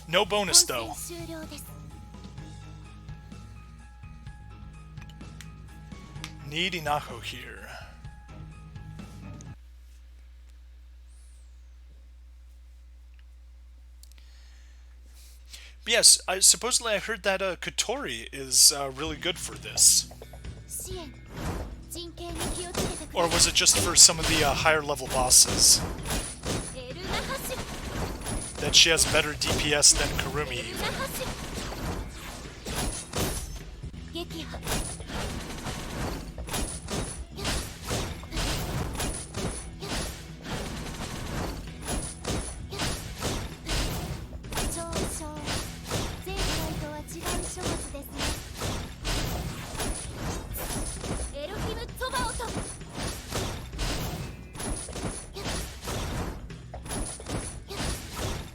Speaker 1: No bonus though. Need Inaho here. But yes, supposedly I heard that Kotori is really good for this. Or was it just for some of the higher level bosses? That she has better DPS than Kurumi even.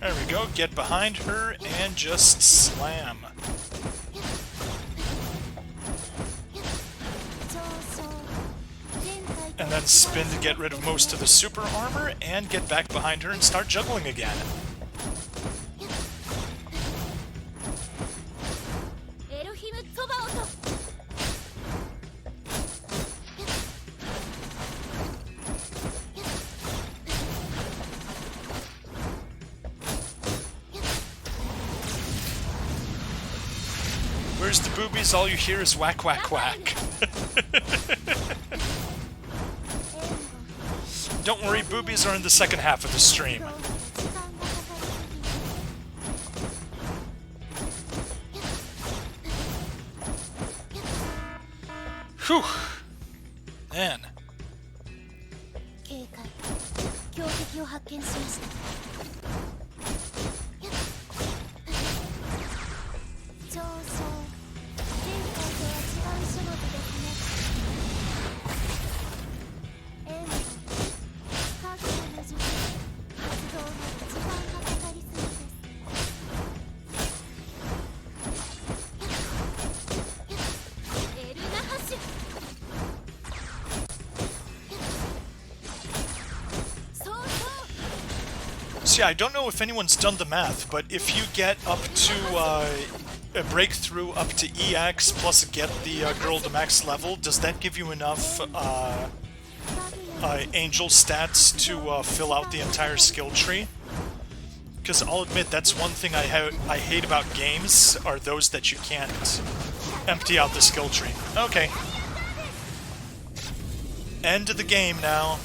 Speaker 1: There we go, get behind her and just slam. And then spin to get rid of most of the super armor and get back behind her and start juggling again. Where's the boobies? All you hear is whack, whack, whack. Don't worry, boobies are in the second half of the stream. Whew. Man.
Speaker 2: 警戒強敵を発見しました。上昇前回とは違う種目ですね。塩分科学の術発動まで時間がかかりすぎです。エルナハッシュ
Speaker 1: So yeah, I don't know if anyone's done the math, but if you get up to a breakthrough up to EX plus get the girl to max level, does that give you enough angel stats to fill out the entire skill tree? Because I'll admit that's one thing I hate about games, are those that you can't empty out the skill tree. Okay. End of the game now.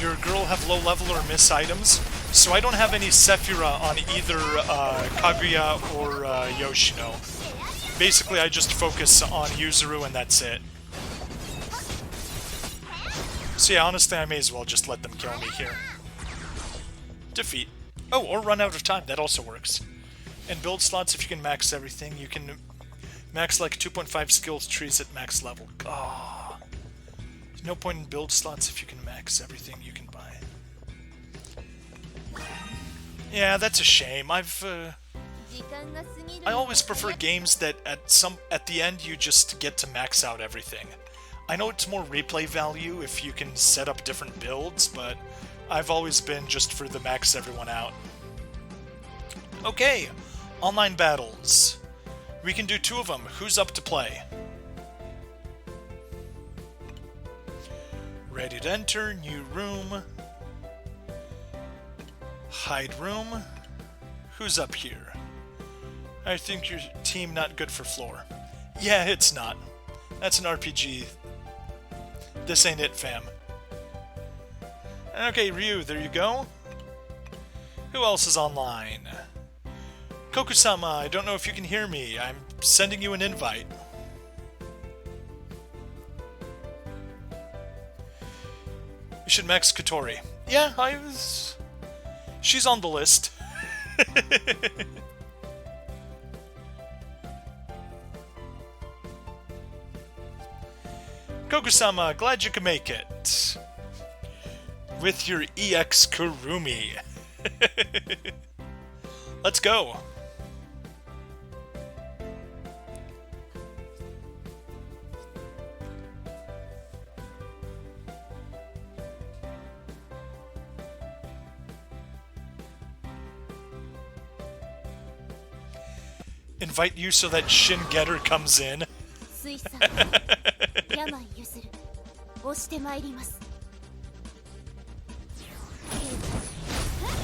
Speaker 1: Your girl have low level or miss items, so I don't have any Sephira on either Kaguya or Yoshino. Basically, I just focus on Yuzuru and that's it. So yeah, honestly, I may as well just let them kill me here. Defeat. Oh, or run out of time, that also works. And build slots, if you can max everything, you can max like 2.5 skills trees at max level. Oh. There's no point in build slots if you can max everything you can buy. Yeah, that's a shame. I always prefer games that at the end you just get to max out everything. I know it's more replay value if you can set up different builds, but I've always been just for the max everyone out. Okay, online battles. We can do 2 of them. Who's up to play? Ready to enter, new room. Hide room. Who's up here? I think your team not good for floor. Yeah, it's not. That's an RPG. This ain't it, fam. Okay, Ryu, there you go. Who else is online? Kokusama, I don't know if you can hear me. I'm sending you an invite. You should max Katori. Yeah, she's on the list. Kokusama, glad you could make it. With your EX Kurumi. Let's go. Invite you so that Shin Getter comes in.
Speaker 2: 病譲る押してまいります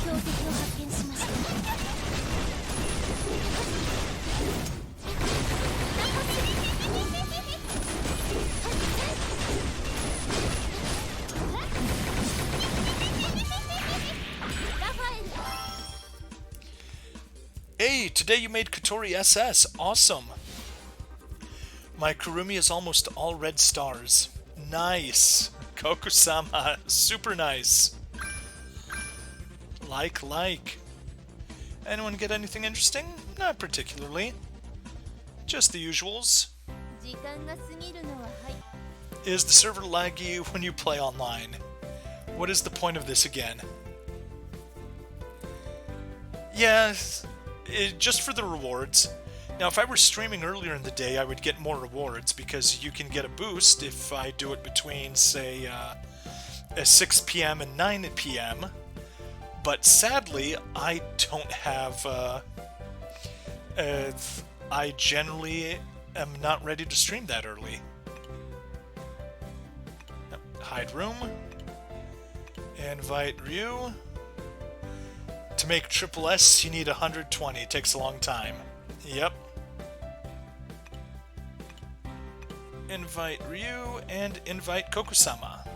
Speaker 2: 標的を発見しましたラファエル
Speaker 1: Hey, today you made Katori SS. Awesome. My Kurumi is almost all red stars. Nice. Kokusama, super nice. Like. Anyone get anything interesting? Not particularly. Just the usuals. Is the server laggy when you play online? What is the point of this again? Yeah, just for the rewards. Now, if I were streaming earlier in the day, I would get more rewards, because you can get a boost if I do it between, say, 6 p.m. and 9 p.m. But sadly, I don't have... I generally am not ready to stream that early. Hide room. Invite Ryu. To make triple S, you need 120. It takes a long time. Yep. Invite Ryu and invite Kokusama.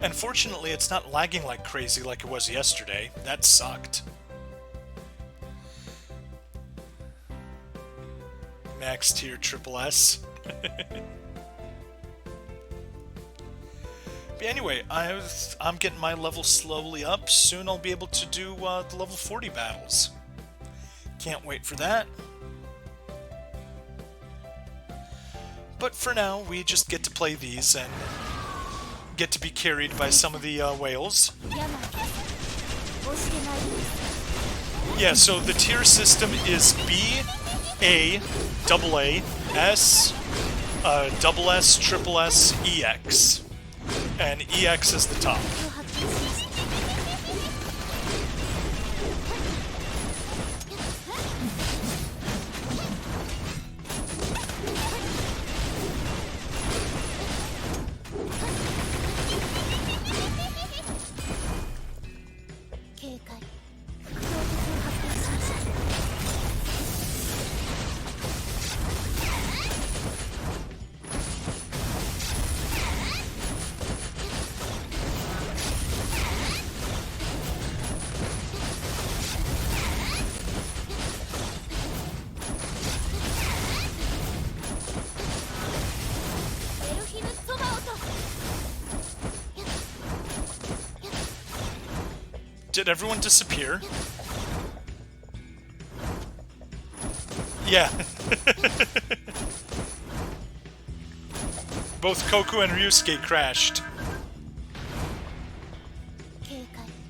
Speaker 1: Unfortunately, it's not lagging like crazy like it was yesterday. That sucked. Max tier triple S. But anyway, I'm getting my level slowly up. Soon I'll be able to do the level 40 battles. Can't wait for that. But for now, we just get to play these and get to be carried by some of the whales. Yeah, so the tier system is B, A, double A, S, double S, triple S, EX. And EX is the top. Did everyone disappear? Yeah. Both Koku and Ryusuke crashed.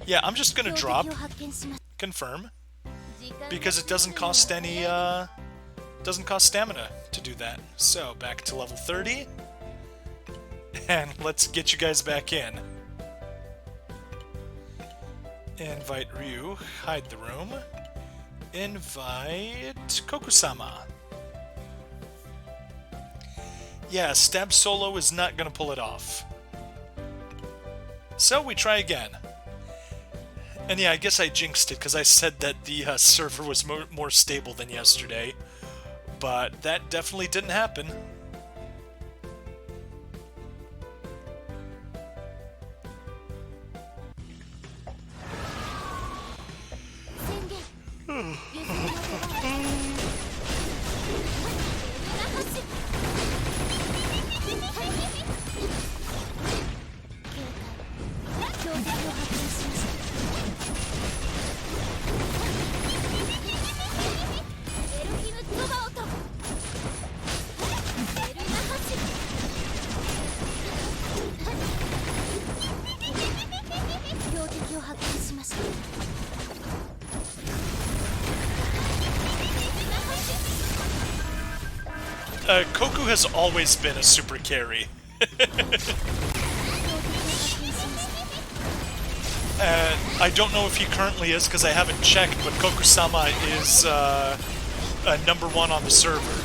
Speaker 1: Yeah, I'm just gonna drop. Confirm. Because it doesn't cost any, doesn't cost stamina to do that. So, back to level 30. And let's get you guys back in. Invite Ryu, hide the room. Invite Kokusama. Yeah, stab solo is not going to pull it off. So we try again. And yeah, I guess I jinxed it because I said that the server was more stable than yesterday. But that definitely didn't happen. Koku has always been a super carry. I don't know if he currently is because I haven't checked, but Kokusama is number 1 on the server.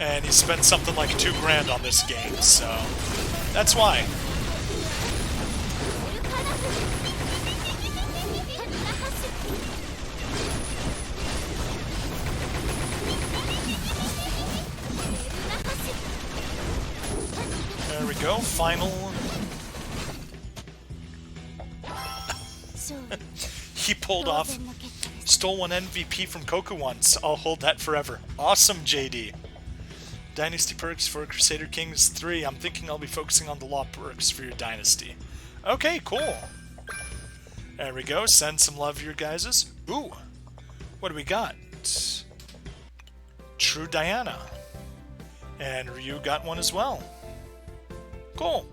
Speaker 1: And he spent something like $2 grand on this game, so that's why. There we go, final. He pulled off. Stole one MVP from Koku once. I'll hold that forever. Awesome, JD. Dynasty perks for Crusader Kings 3. I'm thinking I'll be focusing on the law perks for your dynasty. Okay, cool. There we go. Send some love to your guys's. Ooh. What do we got? True Diana. And Ryu got one as well. Cool.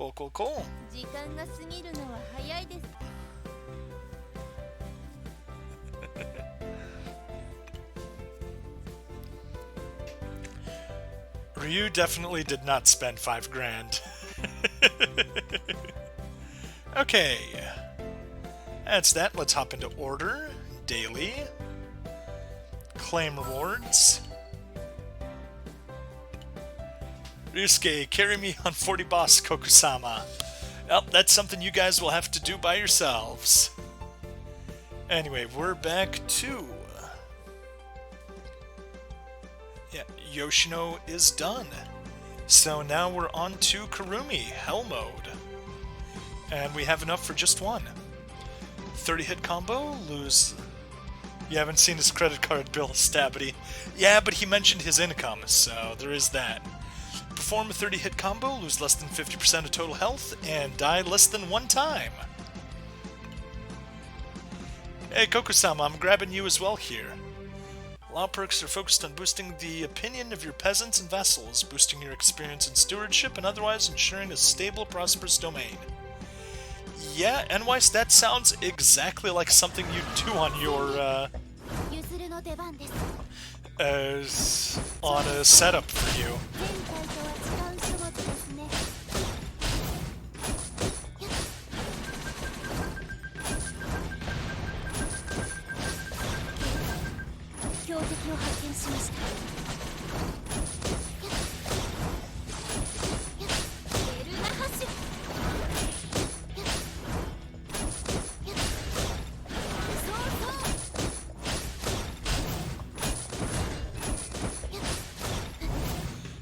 Speaker 1: Cool, cool, cool.
Speaker 2: 時間が過ぎるのは早いです。
Speaker 1: Ryu definitely did not spend 5 grand. Okay. That's that. Let's hop into order. Daily. Claim rewards. Ryusuke, carry me on 40 boss, Kokusama. Well, that's something you guys will have to do by yourselves. Anyway, we're back to... Yeah, Yoshino is done. So now we're on to Kurumi, Hell Mode. And we have enough for just one. 30 hit combo, lose... You haven't seen his credit card bill, Stabity. Yeah, but he mentioned his income, so there is that. Perform a 30 hit combo, lose less than 50% of total health, and die less than 1 time. Hey Kokusama, I'm grabbing you as well here. Law perks are focused on boosting the opinion of your peasants and vassals, boosting your experience in stewardship, and otherwise ensuring a stable, prosperous domain. Yeah, Enwise, that sounds exactly like something you'd do on your, on a setup for you.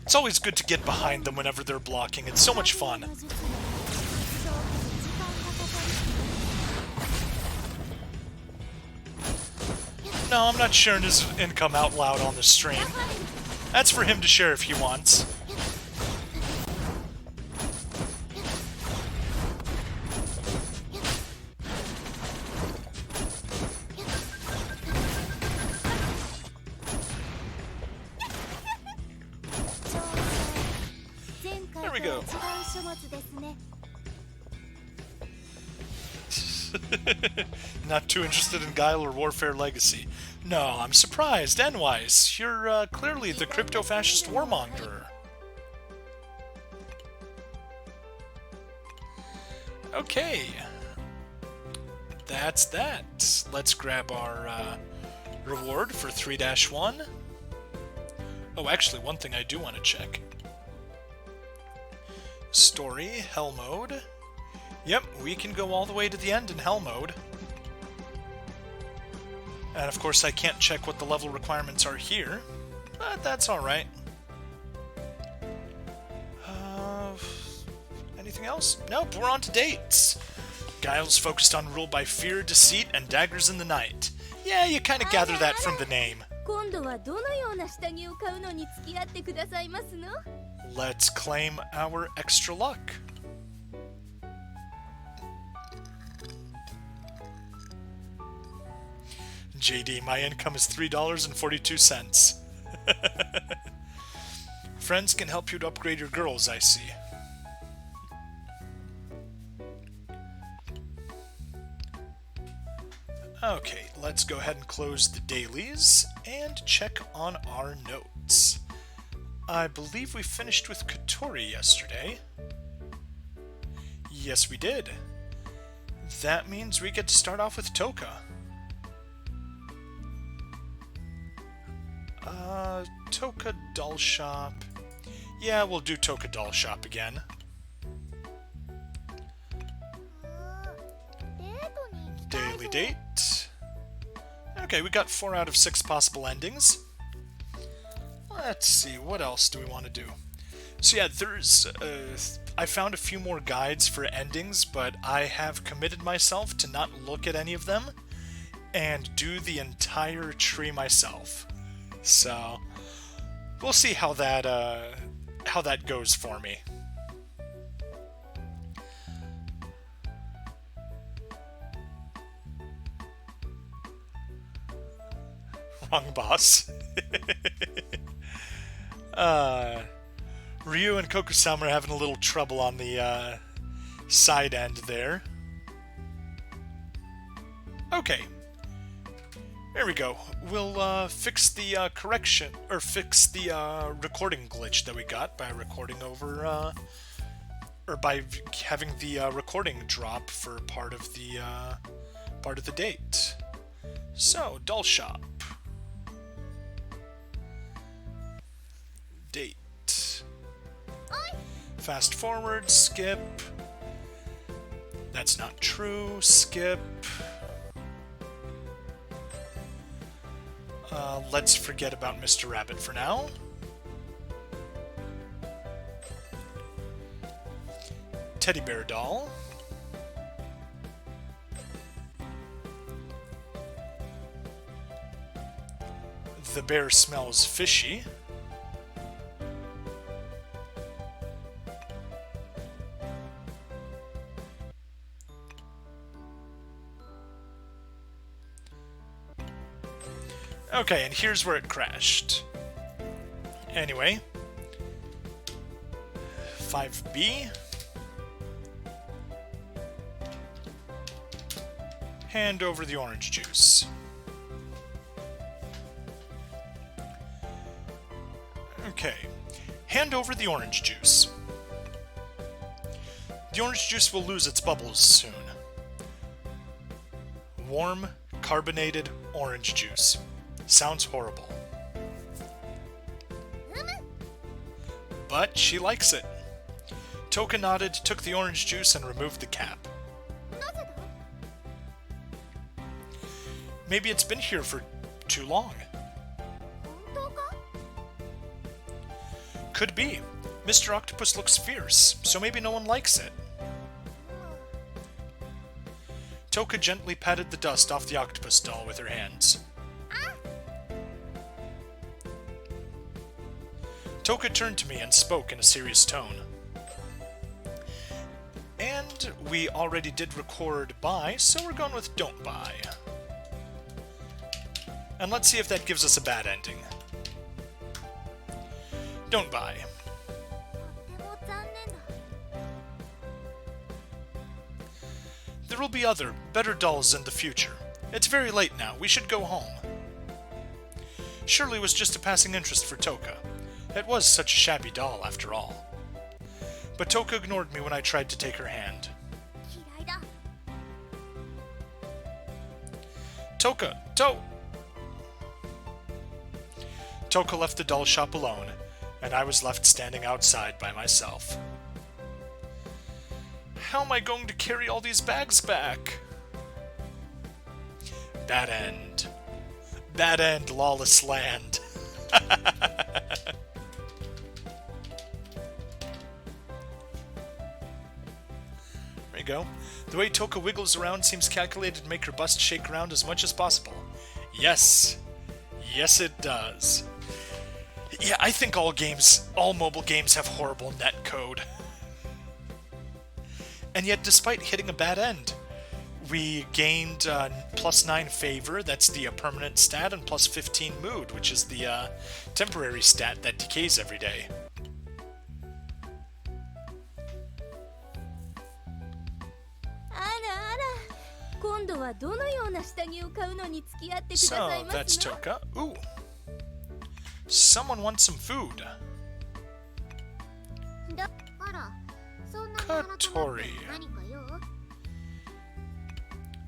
Speaker 1: It's always good to get behind them whenever they're blocking. It's so much fun. No, I'm not sharing his income out loud on the stream. That's for him to share if he wants. There we go. Not too interested in Guile or Warfare Legacy. No, I'm surprised. Enwise, you're clearly the crypto-fascist warmonger. Okay. That's that. Let's grab our reward for 3-1. Oh, actually, one thing I do want to check. Story, Hell Mode. Yep, we can go all the way to the end in Hell Mode. And of course I can't check what the level requirements are here, but that's alright. Anything else? Nope, we're on to dates. Guile's focused on rule by fear, deceit, and daggers in the night. Yeah, you kind of gather that from the name. Let's claim our extra luck. JD, my income is $3.42. Friends can help you to upgrade your girls, I see. Okay, let's go ahead and close the dailies and check on our notes. I believe we finished with Kotori yesterday. Yes, we did. That means we get to start off with Toka. Toka Doll Shop. Yeah, we'll do Toka Doll Shop again. Daily date. Okay, we got 4 out of 6 possible endings. Let's see, what else do we want to do? So yeah, there's... I found a few more guides for endings, but I have committed myself to not look at any of them and do the entire tree myself. So we'll see how that goes for me. Wrong boss. Ryu and Kokusama are having a little trouble on the side end there. Okay. There we go. We'll fix the correction, or fix the recording glitch that we got by recording over, or by having the recording drop for part of the date. So, doll shop. Date. Fast forward, skip. That's not true, skip. Let's forget about Mr. Rabbit for now. Teddy bear doll. The bear smells fishy. Okay, and here's where it crashed. Anyway. 5B. Hand over the orange juice. Okay. Hand over the orange juice. The orange juice will lose its bubbles soon. Warm, carbonated orange juice. Sounds horrible. But she likes it. Toka nodded, took the orange juice, and removed the cap. Maybe it's been here for too long. Could be. Mr. Octopus looks fierce, so maybe no one likes it. Toka gently patted the dust off the octopus doll with her hands. Toka turned to me and spoke in a serious tone. And we already did record buy, so we're going with don't buy. And let's see if that gives us a bad ending. Don't buy. There will be other, better dolls in the future. It's very late now. We should go home. Surely it was just a passing interest for Toka. It was such a shabby doll, after all. But Toka ignored me when I tried to take her hand. Toka! Toka left the doll shop alone, and I was left standing outside by myself. How am I going to carry all these bags back? Bad end. Bad end, lawless land. There you go. The way Toka wiggles around seems calculated to make her bust shake around as much as possible. Yes. Yes, it does. Yeah, I think all mobile games have horrible netcode. And yet, despite hitting a bad end, we gained +9 favor, that's the permanent stat, and +15 mood, which is the temporary stat that decays every day. So, that's Toka. Ooh. Someone wants some food. Katori.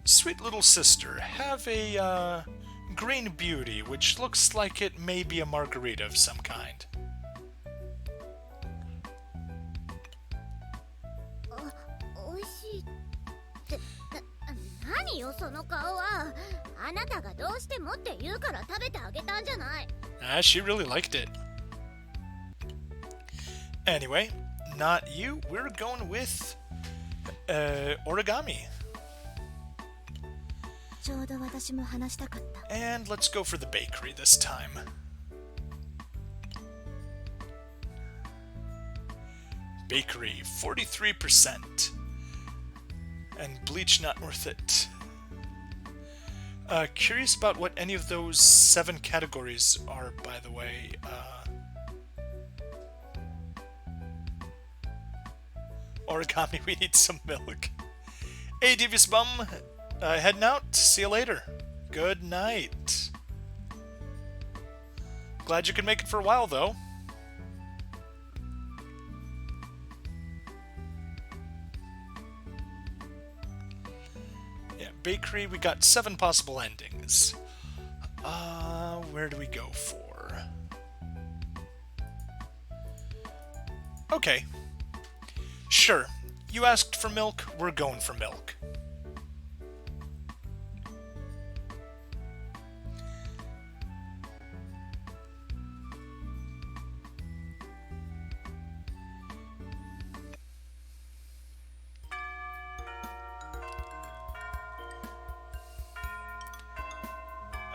Speaker 1: Sweet little sister, have a green beauty, which looks like it may be a margarita of some kind. She really liked it. Anyway, not you. We're going with origami. And let's go for the bakery this time. Bakery, 43%. And bleach not worth it. Curious about what any of those 7 categories are, by the way. Origami, we need some milk. Hey, Devious Bum. Heading out. See you later. Good night. Glad you could make it for a while, though. Yeah, bakery, we got 7 possible endings. Where do we go for? Okay. Sure. You asked for milk, we're going for milk.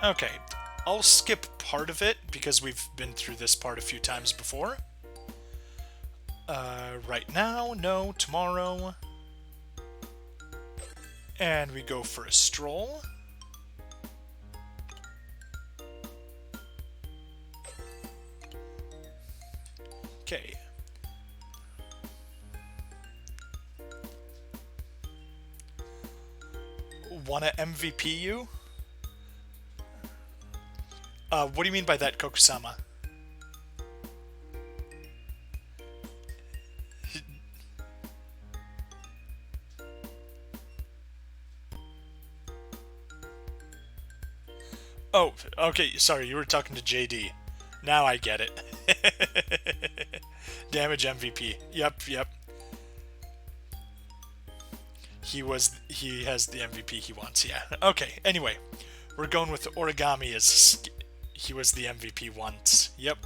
Speaker 1: Okay, I'll skip part of it because we've been through this part a few times before. Right now, no, tomorrow. And we go for a stroll. Okay. Wanna MVP you? What do you mean by that, Kokusama? Oh, okay, sorry, you were talking to JD. Now I get it. Damage MVP. Yep. He has the MVP he wants, yeah. Okay, anyway. We're going with Origami as he was the MVP once. Yep.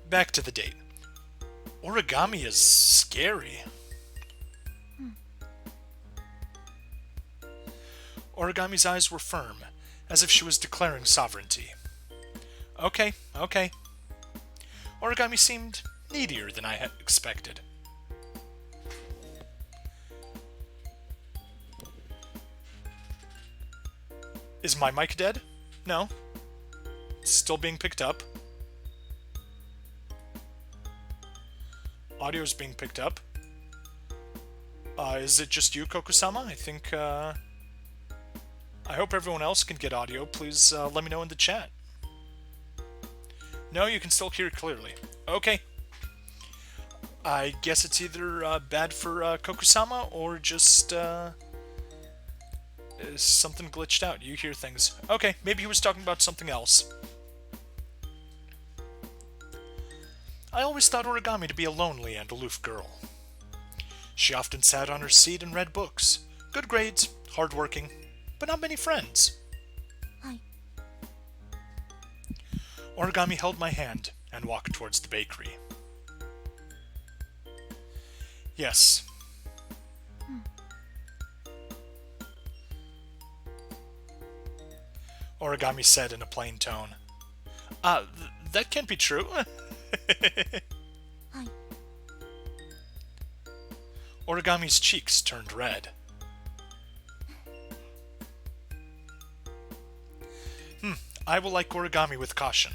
Speaker 1: Back to the date. Origami is scary. Origami's eyes were firm, as if she was declaring sovereignty. Okay. Origami seemed needier than I had expected. Is my mic dead? No. It's still being picked up. Audio's being picked up. Is it just you, Kokusama? I think, I hope everyone else can get audio. Please let me know in the chat. No, you can still hear clearly. Okay. I guess it's either bad for Kokusama or just something glitched out. You hear things. Okay, maybe he was talking about something else. I always thought Origami to be a lonely and aloof girl. She often sat on her seat and read books. Good grades, hardworking, but not many friends.
Speaker 2: Hi.
Speaker 1: Origami held my hand and walked towards the bakery. Yes. Origami said in a plain tone. That can't be true.
Speaker 2: Hi.
Speaker 1: Origami's cheeks turned red. I will like Origami with caution.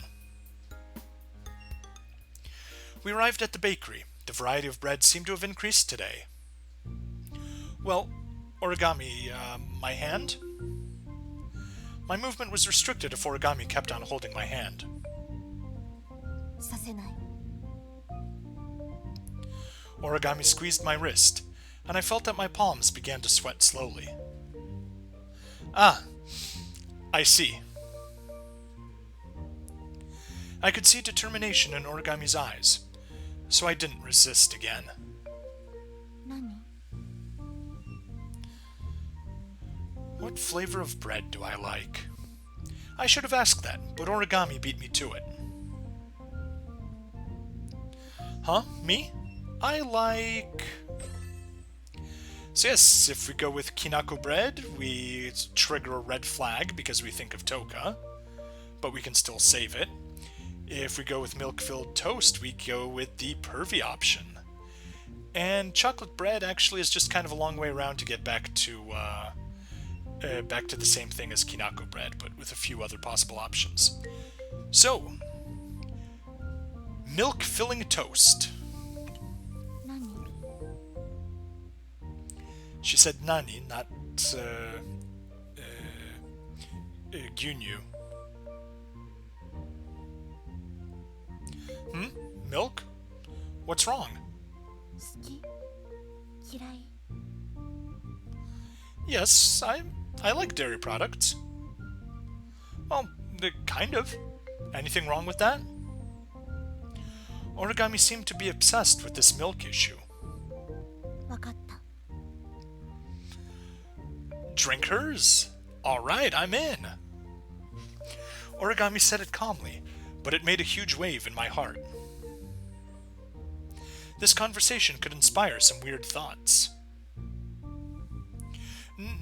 Speaker 1: We arrived at the bakery. The variety of bread seemed to have increased today. Well, Origami, my hand? My movement was restricted if Origami kept on holding my hand.
Speaker 2: させない.
Speaker 1: Origami squeezed my wrist, and I felt that my palms began to sweat slowly. Ah, I see. I could see determination in Origami's eyes, so I didn't resist again.
Speaker 2: 何?
Speaker 1: What flavor of bread do I like? I should have asked that, but Origami beat me to it. Huh? Me? I like... So yes, if we go with Kinako bread, we trigger a red flag because we think of Toka, but we can still save it. If we go with milk-filled toast, we go with the pervy option. And chocolate bread actually is just kind of a long way around to get back to the same thing as Kinako bread, but with a few other possible options. So, milk-filling toast.
Speaker 2: 何?
Speaker 1: She said nani, not gyunyu. Milk? What's wrong?
Speaker 2: 好き嫌い
Speaker 1: Yes, I like dairy products. Well, kind of. Anything wrong with that? Origami seemed to be obsessed with this milk issue.
Speaker 2: わかった
Speaker 1: Drink hers? Alright, I'm in. Origami said it calmly, but it made a huge wave in my heart. This conversation could inspire some weird thoughts.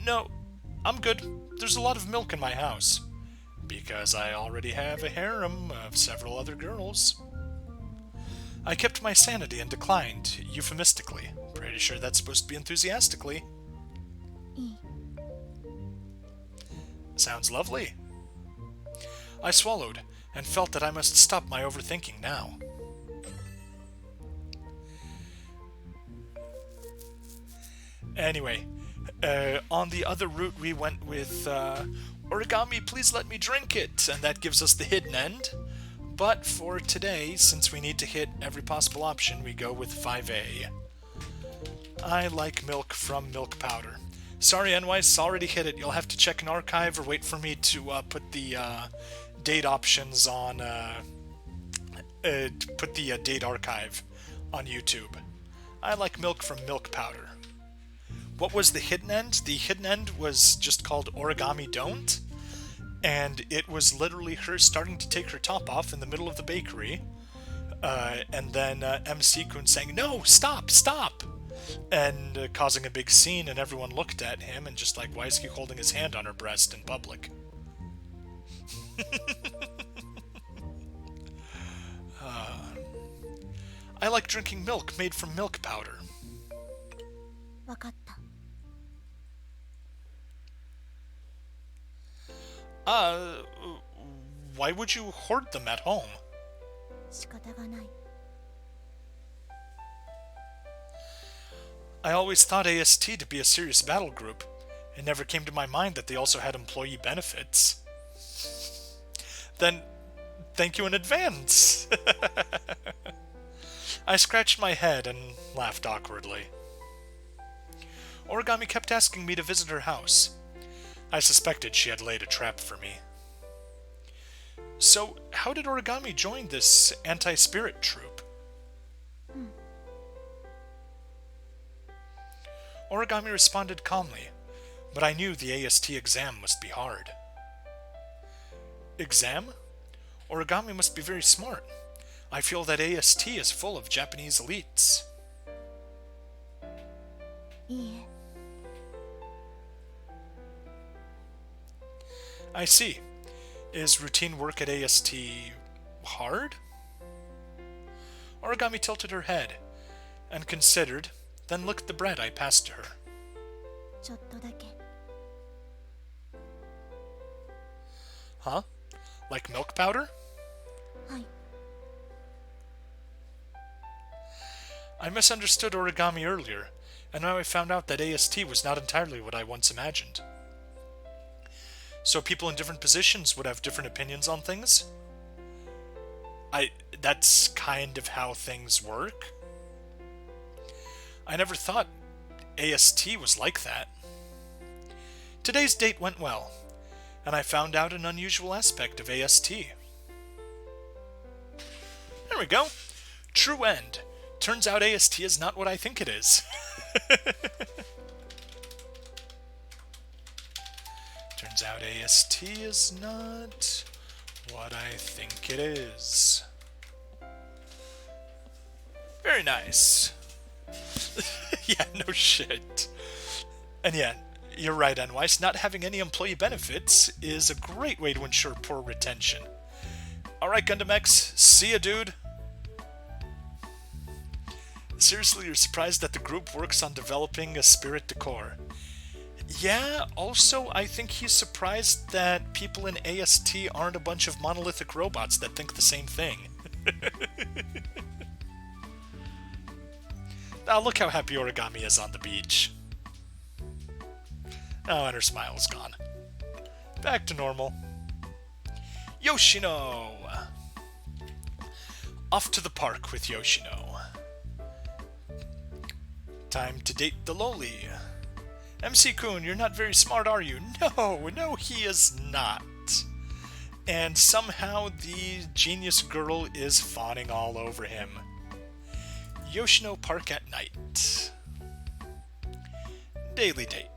Speaker 1: No, I'm good. There's a lot of milk in my house. Because I already have a harem of several other girls. I kept my sanity and declined, euphemistically. Pretty sure that's supposed to be enthusiastically.
Speaker 2: いい
Speaker 1: Sounds lovely. I swallowed and felt that I must stop my overthinking now. Anyway, on the other route we went with Origami, please let me drink it, and that gives us the hidden end. But for today, since we need to hit every possible option, we go with 5A. I like milk from milk powder. Sorry, NY's already hit it. You'll have to check an archive or wait for me to put the date options on. Put the date archive on YouTube. I like milk from milk powder. What was the hidden end? The hidden end was just called Origami Don't, and it was literally her starting to take her top off in the middle of the bakery, and then MC-kun saying, "No, stop, stop!" and causing a big scene, and everyone looked at him and just like, why is he holding his hand on her breast in public? I like drinking milk made from milk powder.
Speaker 2: わかった
Speaker 1: Why would you hoard them at home?
Speaker 2: 仕方がない
Speaker 1: I always thought AST to be a serious battle group. It never came to my mind that they also had employee benefits. Then, thank you in advance. I scratched my head and laughed awkwardly. Origami kept asking me to visit her house. I suspected she had laid a trap for me. So, how did Origami join this anti-spirit troupe? Origami responded calmly, but I knew the AST exam must be hard. Exam? Origami must be very smart. I feel that AST is full of Japanese elites.
Speaker 2: いいえ
Speaker 1: I see. Is routine work at AST hard? Origami tilted her head and considered, then licked the bread I passed to her.
Speaker 2: ちょっとだけ
Speaker 1: Huh? Like milk powder?
Speaker 2: はい
Speaker 1: I misunderstood Origami earlier, and now I found out that AST was not entirely what I once imagined. So people in different positions would have different opinions on things? That's kind of how things work. I never thought AST was like that. Today's date went well, and I found out an unusual aspect of AST. There we go. True end. Turns out AST is not what I think it is. Turns out AST is not what I think it is. Very nice. Yeah, no shit. And yeah, you're right, Unwise. Not having any employee benefits is a great way to ensure poor retention. Alright, Gundam X, see ya, dude. Seriously, you're surprised that the group works on developing a spirit decor. Yeah, also, I think he's surprised that people in AST aren't a bunch of monolithic robots that think the same thing. Now, look how happy Origami is on the beach. Oh, and her smile is gone. Back to normal. Yoshino! Off to the park with Yoshino. Time to date the loli. MC-kun, you're not very smart, are you? No, he is not. And somehow the genius girl is fawning all over him. Yoshino Park at night. Daily date.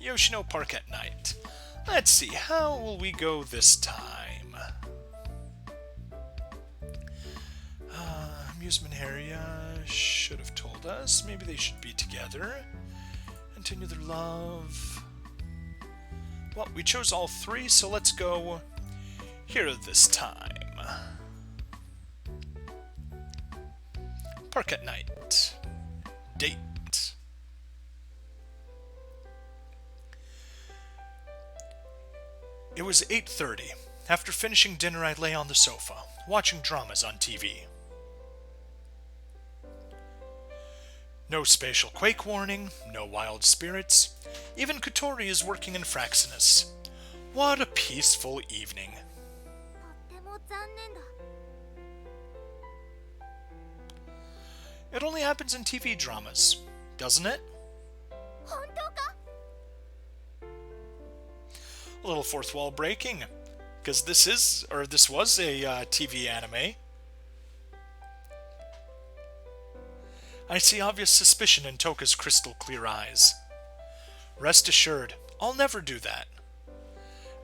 Speaker 1: Yoshino Park at night. Let's see, how will we go this time? Amusement area should have told us. Maybe they should be together. Continue their love. Well, we chose all three, so let's go here this time. Park at night. Date. It was 8:30. After finishing dinner, I lay on the sofa, watching dramas on TV. No spatial quake warning, no wild spirits. Even Kotori is working in Fraxinus. What a peaceful evening.
Speaker 2: とっても残念だ。
Speaker 1: It only happens in TV dramas, doesn't it?
Speaker 2: 本当か？
Speaker 1: A little fourth wall breaking, because this was a TV anime. I see obvious suspicion in Toka's crystal clear eyes. Rest assured, I'll never do that.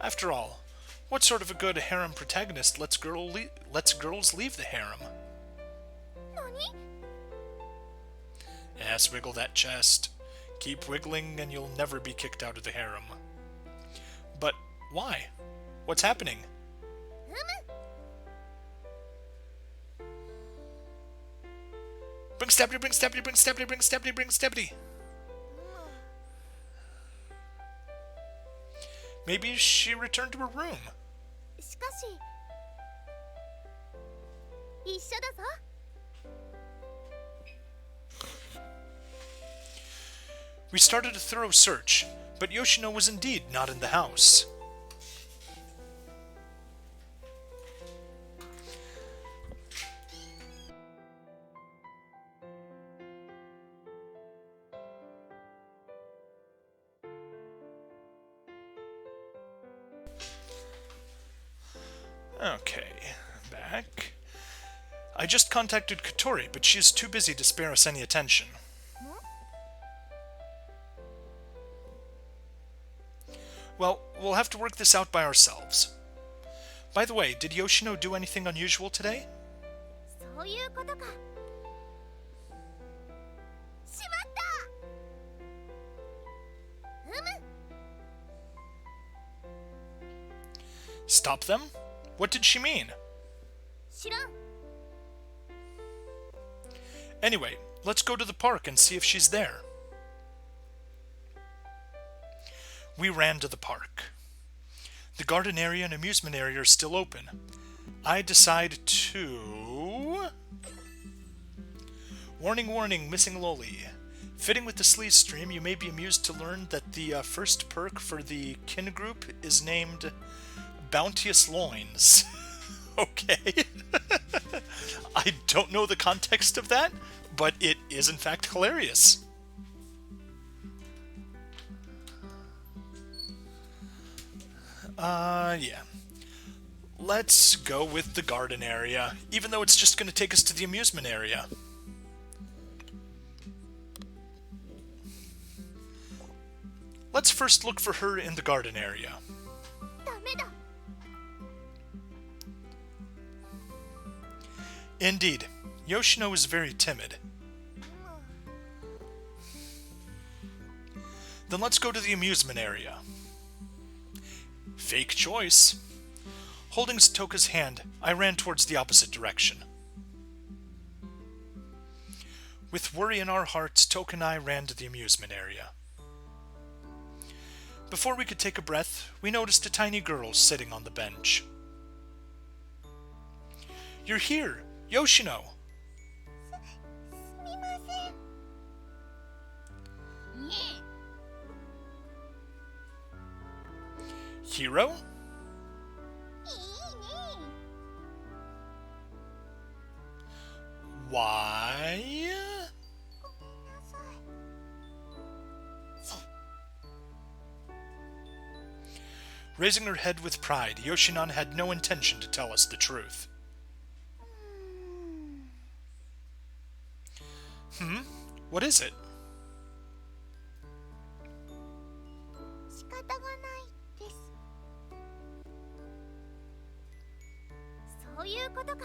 Speaker 1: After all, what sort of a good harem protagonist lets girls leave the harem?
Speaker 2: 何？
Speaker 1: Yes, wiggle that chest. Keep wiggling and you'll never be kicked out of the harem. But why? What's happening?
Speaker 2: うむ。
Speaker 1: Bring stabby, bring stabby, bring stabby, bring stabby, bring stabby. Maybe she returned to her room.
Speaker 2: しかし、一緒だぞ。
Speaker 1: We started a thorough search, but Yoshino was indeed not in the house. Okay, back. I just contacted Kotori, but she is too busy to spare us any attention. Well, we'll have to work this out by ourselves. By the way, did Yoshino do anything unusual today?
Speaker 2: そういうことか。しまった。うむ。
Speaker 1: Stop them? What did she mean?
Speaker 2: 知らん。
Speaker 1: Anyway, let's go to the park and see if she's there. We ran to the park. The garden area and amusement area are still open. I decide to... Warning, warning, missing loli. Fitting with the Sleazestream, you may be amused to learn that the first perk for the kin group is named Bounteous Loins. Okay. I don't know the context of that, but it is in fact hilarious. Yeah. Let's go with the garden area, even though it's just going to take us to the amusement area. Let's first look for her in the garden area.
Speaker 2: ダメだ。
Speaker 1: Indeed, Yoshino is very timid. Then let's go to the amusement area. Fake choice. Holding Toka's hand, I ran towards the opposite direction. With worry in our hearts, Toka and I ran to the amusement area. Before we could take a breath, we noticed a tiny girl sitting on the bench. You're here, Yoshino!
Speaker 2: すみません。ねえ。
Speaker 1: Hero?
Speaker 2: いいね。
Speaker 1: Why?
Speaker 2: ごめんなさい。
Speaker 1: Raising her head with pride, Yoshinan had no intention to tell us the truth. What is it?
Speaker 2: 仕方がないです。そういうことか。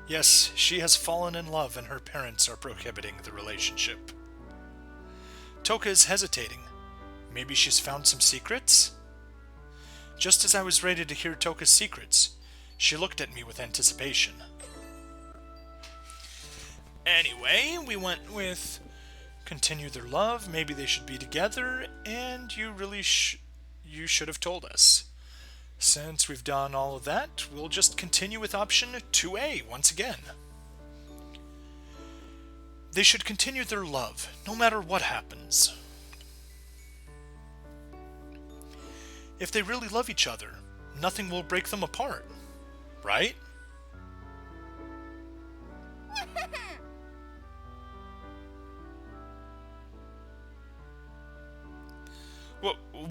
Speaker 1: Yes, she has fallen in love and her parents are prohibiting the relationship. Toka is hesitating. Maybe she's found some secrets? Just as I was ready to hear Toka's secrets, she looked at me with anticipation. Anyway, we went with continue their love, maybe they should be together, and you should have told us. Since we've done all of that, we'll just continue with option 2A once again. They should continue their love, no matter what happens. If they really love each other, nothing will break them apart, right?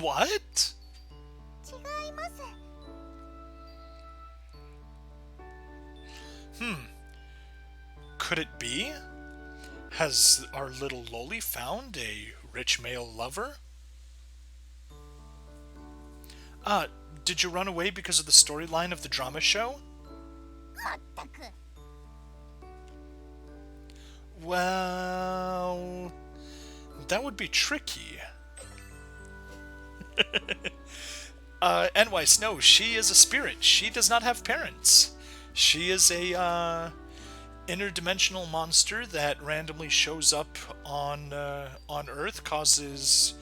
Speaker 1: What?
Speaker 2: 違います。
Speaker 1: Could it be? Has our little Loli found a rich male lover? Did you run away because of the storyline of the drama show?
Speaker 2: まったく。
Speaker 1: Well, that would be tricky. Anyways, no, she is a spirit. She does not have parents. She is a interdimensional monster that randomly shows up on Earth, causes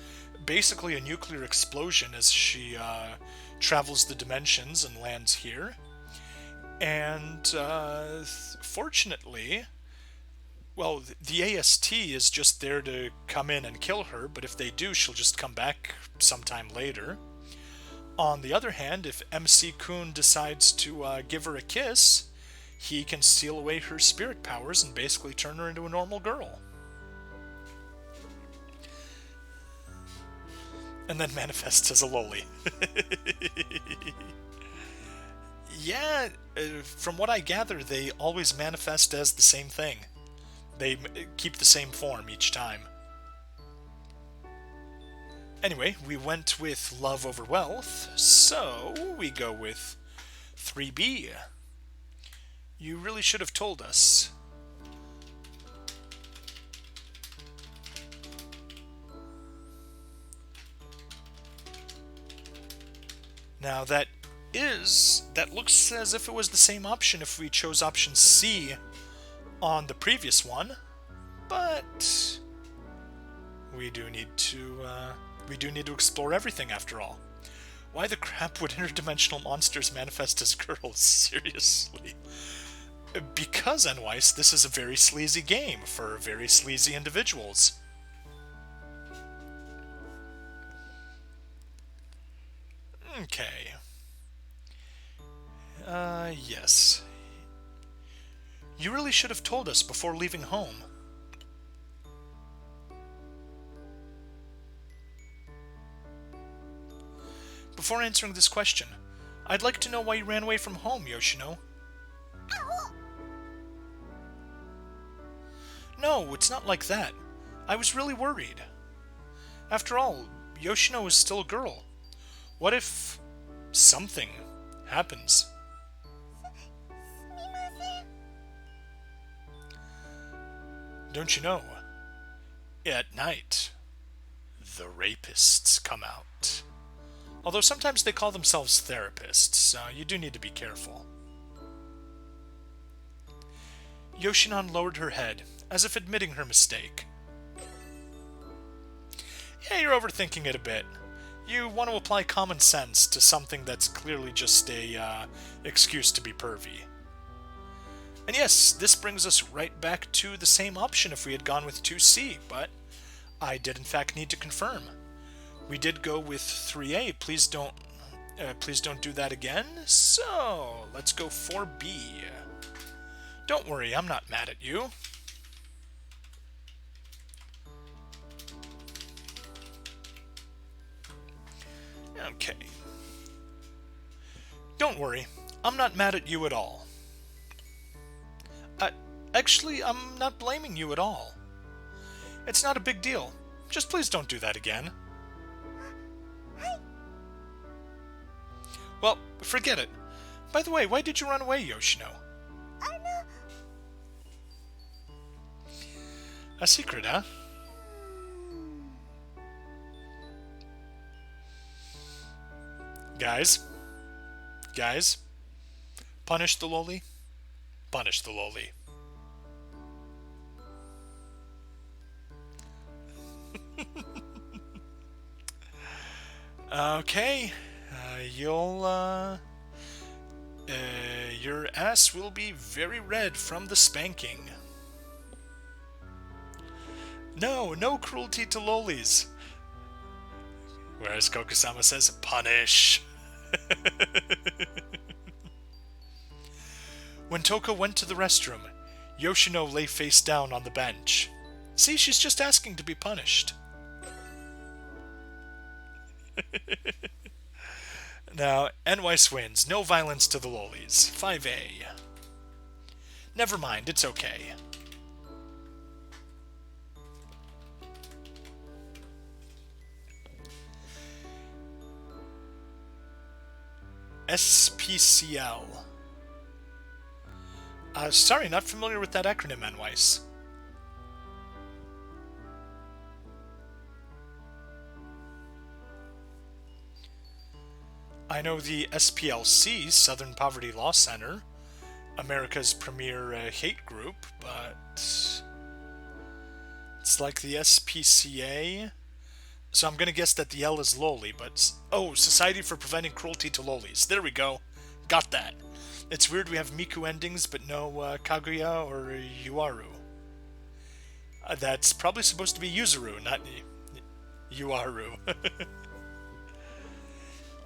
Speaker 1: basically a nuclear explosion as she travels the dimensions and lands here. And fortunately, well, the AST is just there to come in and kill her, but if they do, she'll just come back sometime later. On the other hand, if MC-kun decides to give her a kiss, he can steal away her spirit powers and basically turn her into a normal girl. And then manifests as a loli. Yeah, from what I gather, they always manifest as the same thing. They keep the same form each time. Anyway, we went with love over wealth, so we go with 3B. You really should have told us. Now that looks as if it was the same option if we chose option C on the previous one, but we do need to explore everything after all. Why the crap would interdimensional monsters manifest as girls? Seriously. Because, Enweiss, this is a very sleazy game for very sleazy individuals. Okay. Yes. You really should have told us before leaving home. Before answering this question, I'd like to know why you ran away from home, Yoshino. No, it's not like that. I was really worried. After all, Yoshino is still a girl. What if something happens? Don't you know? At night, the rapists come out. Although sometimes they call themselves therapists, so you do need to be careful. Yoshinan lowered her head, as if admitting her mistake. Yeah, you're overthinking it a bit. You want to apply common sense to something that's clearly just a excuse to be pervy. And yes, this brings us right back to the same option if we had gone with 2C, but I did in fact need to confirm. We did go with 3A. Please don't do that again. So, let's go 4B. Don't worry, I'm not mad at you. Okay. Don't worry, I'm not mad at you at all. Actually, I'm not blaming you at all. It's not a big deal. Just please don't do that again. Well, forget it. By the way, why did you run away, Yoshino? A secret, huh? Guys, punish the loli. Punish the loli. Okay, your ass will be very red from the spanking. No cruelty to lolis. Whereas Kokusama says, punish. When Toka went to the restroom, Yoshino lay face down on the bench. See, she's just asking to be punished. Now, NYS wins. No violence to the lolis. 5A. Never mind, it's okay. SPCL. Sorry, not familiar with that acronym, NYS. I know the SPLC, Southern Poverty Law Center, America's premier hate group, but it's like the SPCA. So I'm going to guess that the L is loli, but... Oh, Society for Preventing Cruelty to Lolis. There we go. Got that. It's weird we have Miku endings, but no Kaguya or Yuaru. That's probably supposed to be Yuzuru, not Yuaru.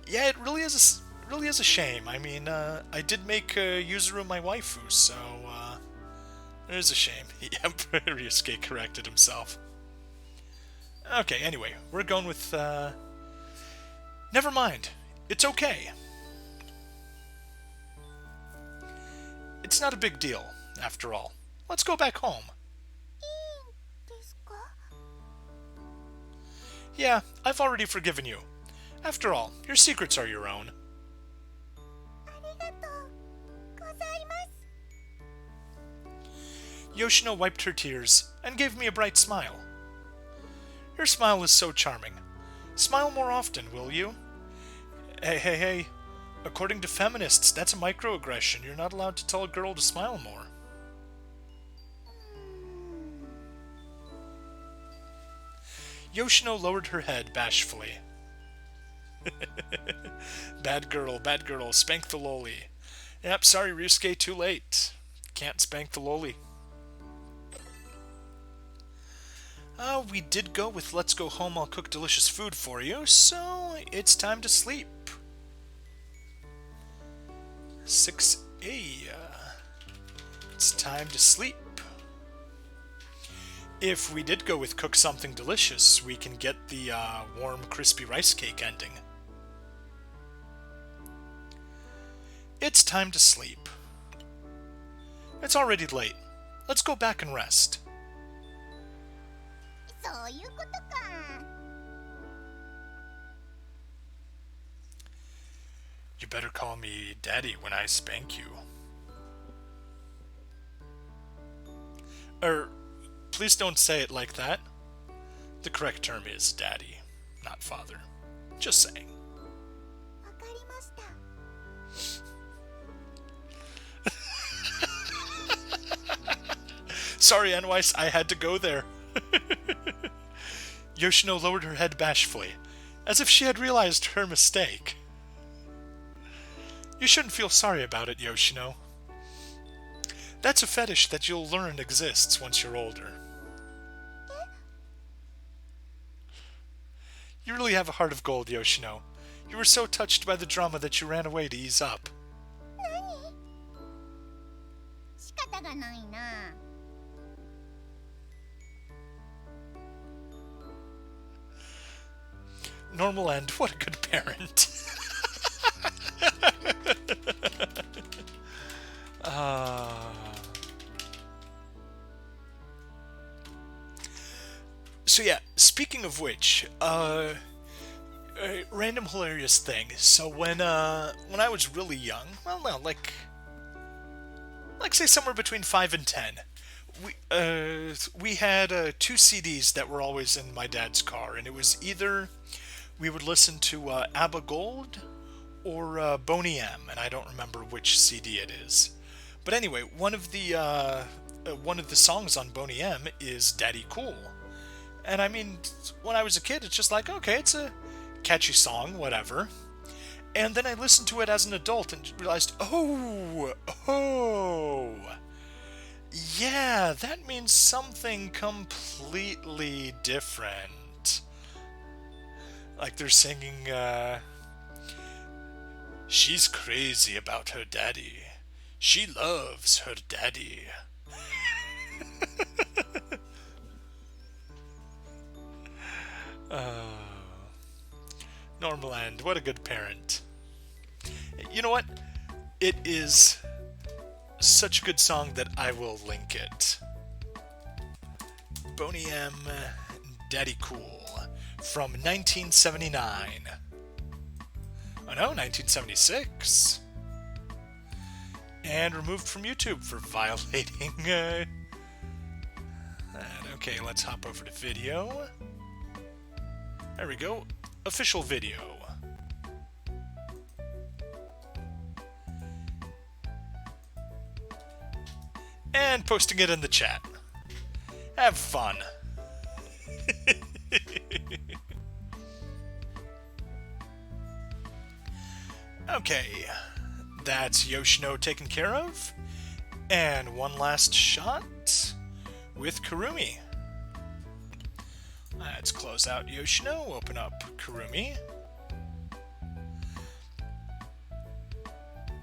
Speaker 1: Yeah, it really is a shame. I mean, I did make Yuzuru my waifu, so it is a shame. Yep, Ryusuke corrected himself. Okay, anyway, we're going with, never mind. It's okay. It's not a big deal, after all. Let's go back home. Yeah, I've already forgiven you. After all, your secrets are your own. Yoshino wiped her tears and gave me a bright smile. Your smile is so charming. Smile more often, will you? Hey. According to feminists, that's a microaggression. You're not allowed to tell a girl to smile more. Yoshino lowered her head bashfully. Bad girl, spank the loli. Yep, sorry Ryusuke, too late. Can't spank the loli. We did go with let's go home, I'll cook delicious food for you, so it's time to sleep. 6A. It's time to sleep. If we did go with cook something delicious, we can get the warm, crispy rice cake ending. It's time to sleep. It's already late. Let's go back and rest. You better call me Daddy when I spank you. Please don't say it like that. The correct term is Daddy, not Father. Just saying. Sorry, NYS, I had to go there. Yoshino lowered her head bashfully, as if she had realized her mistake. You shouldn't feel sorry about it, Yoshino. That's a fetish that you'll learn exists once you're older. You really have a heart of gold, Yoshino. You were so touched by the drama that you ran away to ease up.
Speaker 2: 仕方がないな。
Speaker 1: Normal end. What a good parent. So yeah, speaking of which, a random hilarious thing. So when I was really young, well, no, like say somewhere between 5 and 10, we had 2 CDs that were always in my dad's car, and it was either we would listen to ABBA Gold or Boney M, and I don't remember which CD it is. But anyway, one of the songs on Boney M is Daddy Cool. And I mean, when I was a kid, it's just like, okay, it's a catchy song, whatever. And then I listened to it as an adult and realized, oh, yeah, that means something completely different. Like they're singing, she's crazy about her daddy. She loves her daddy. Normal end. What a good parent. You know what? It is such a good song that I will link it. Boney M, Daddy Cool, from 1979. Oh no, 1976. And removed from YouTube for violating... Okay, let's hop over to video. There we go. Official video. And posting it in the chat. Have fun. Okay. That's Yoshino taken care of. And one last shot with Kurumi. Let's close out Yoshino, open up Kurumi.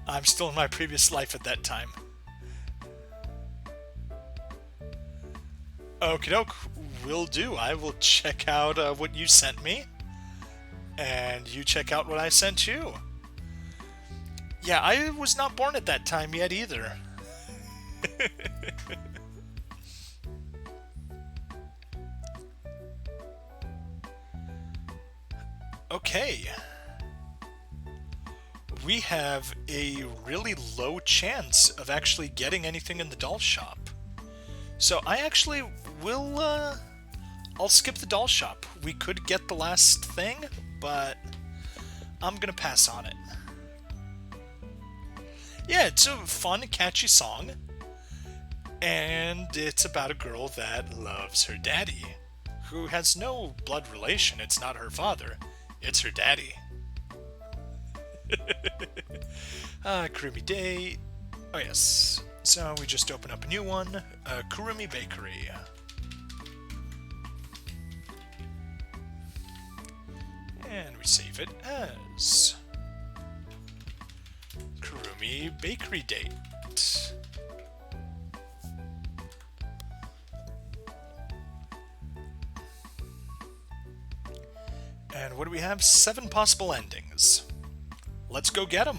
Speaker 1: I'm still in my previous life at that time. Okie doke, will do. I will check out what you sent me. And you check out what I sent you. Yeah, I was not born at that time yet either. Okay. We have a really low chance of actually getting anything in the doll shop. So I actually will, I'll skip the doll shop. We could get the last thing, but I'm gonna pass on it. Yeah, it's a fun, catchy song. And it's about a girl that loves her daddy, who has no blood relation. It's not her father. It's her daddy. Kurumi Day. Oh yes. So we just open up a new one. Kurumi Bakery. And we save it as Kurumi Bakery Date. And what do we have? 7 possible endings. Let's go get them.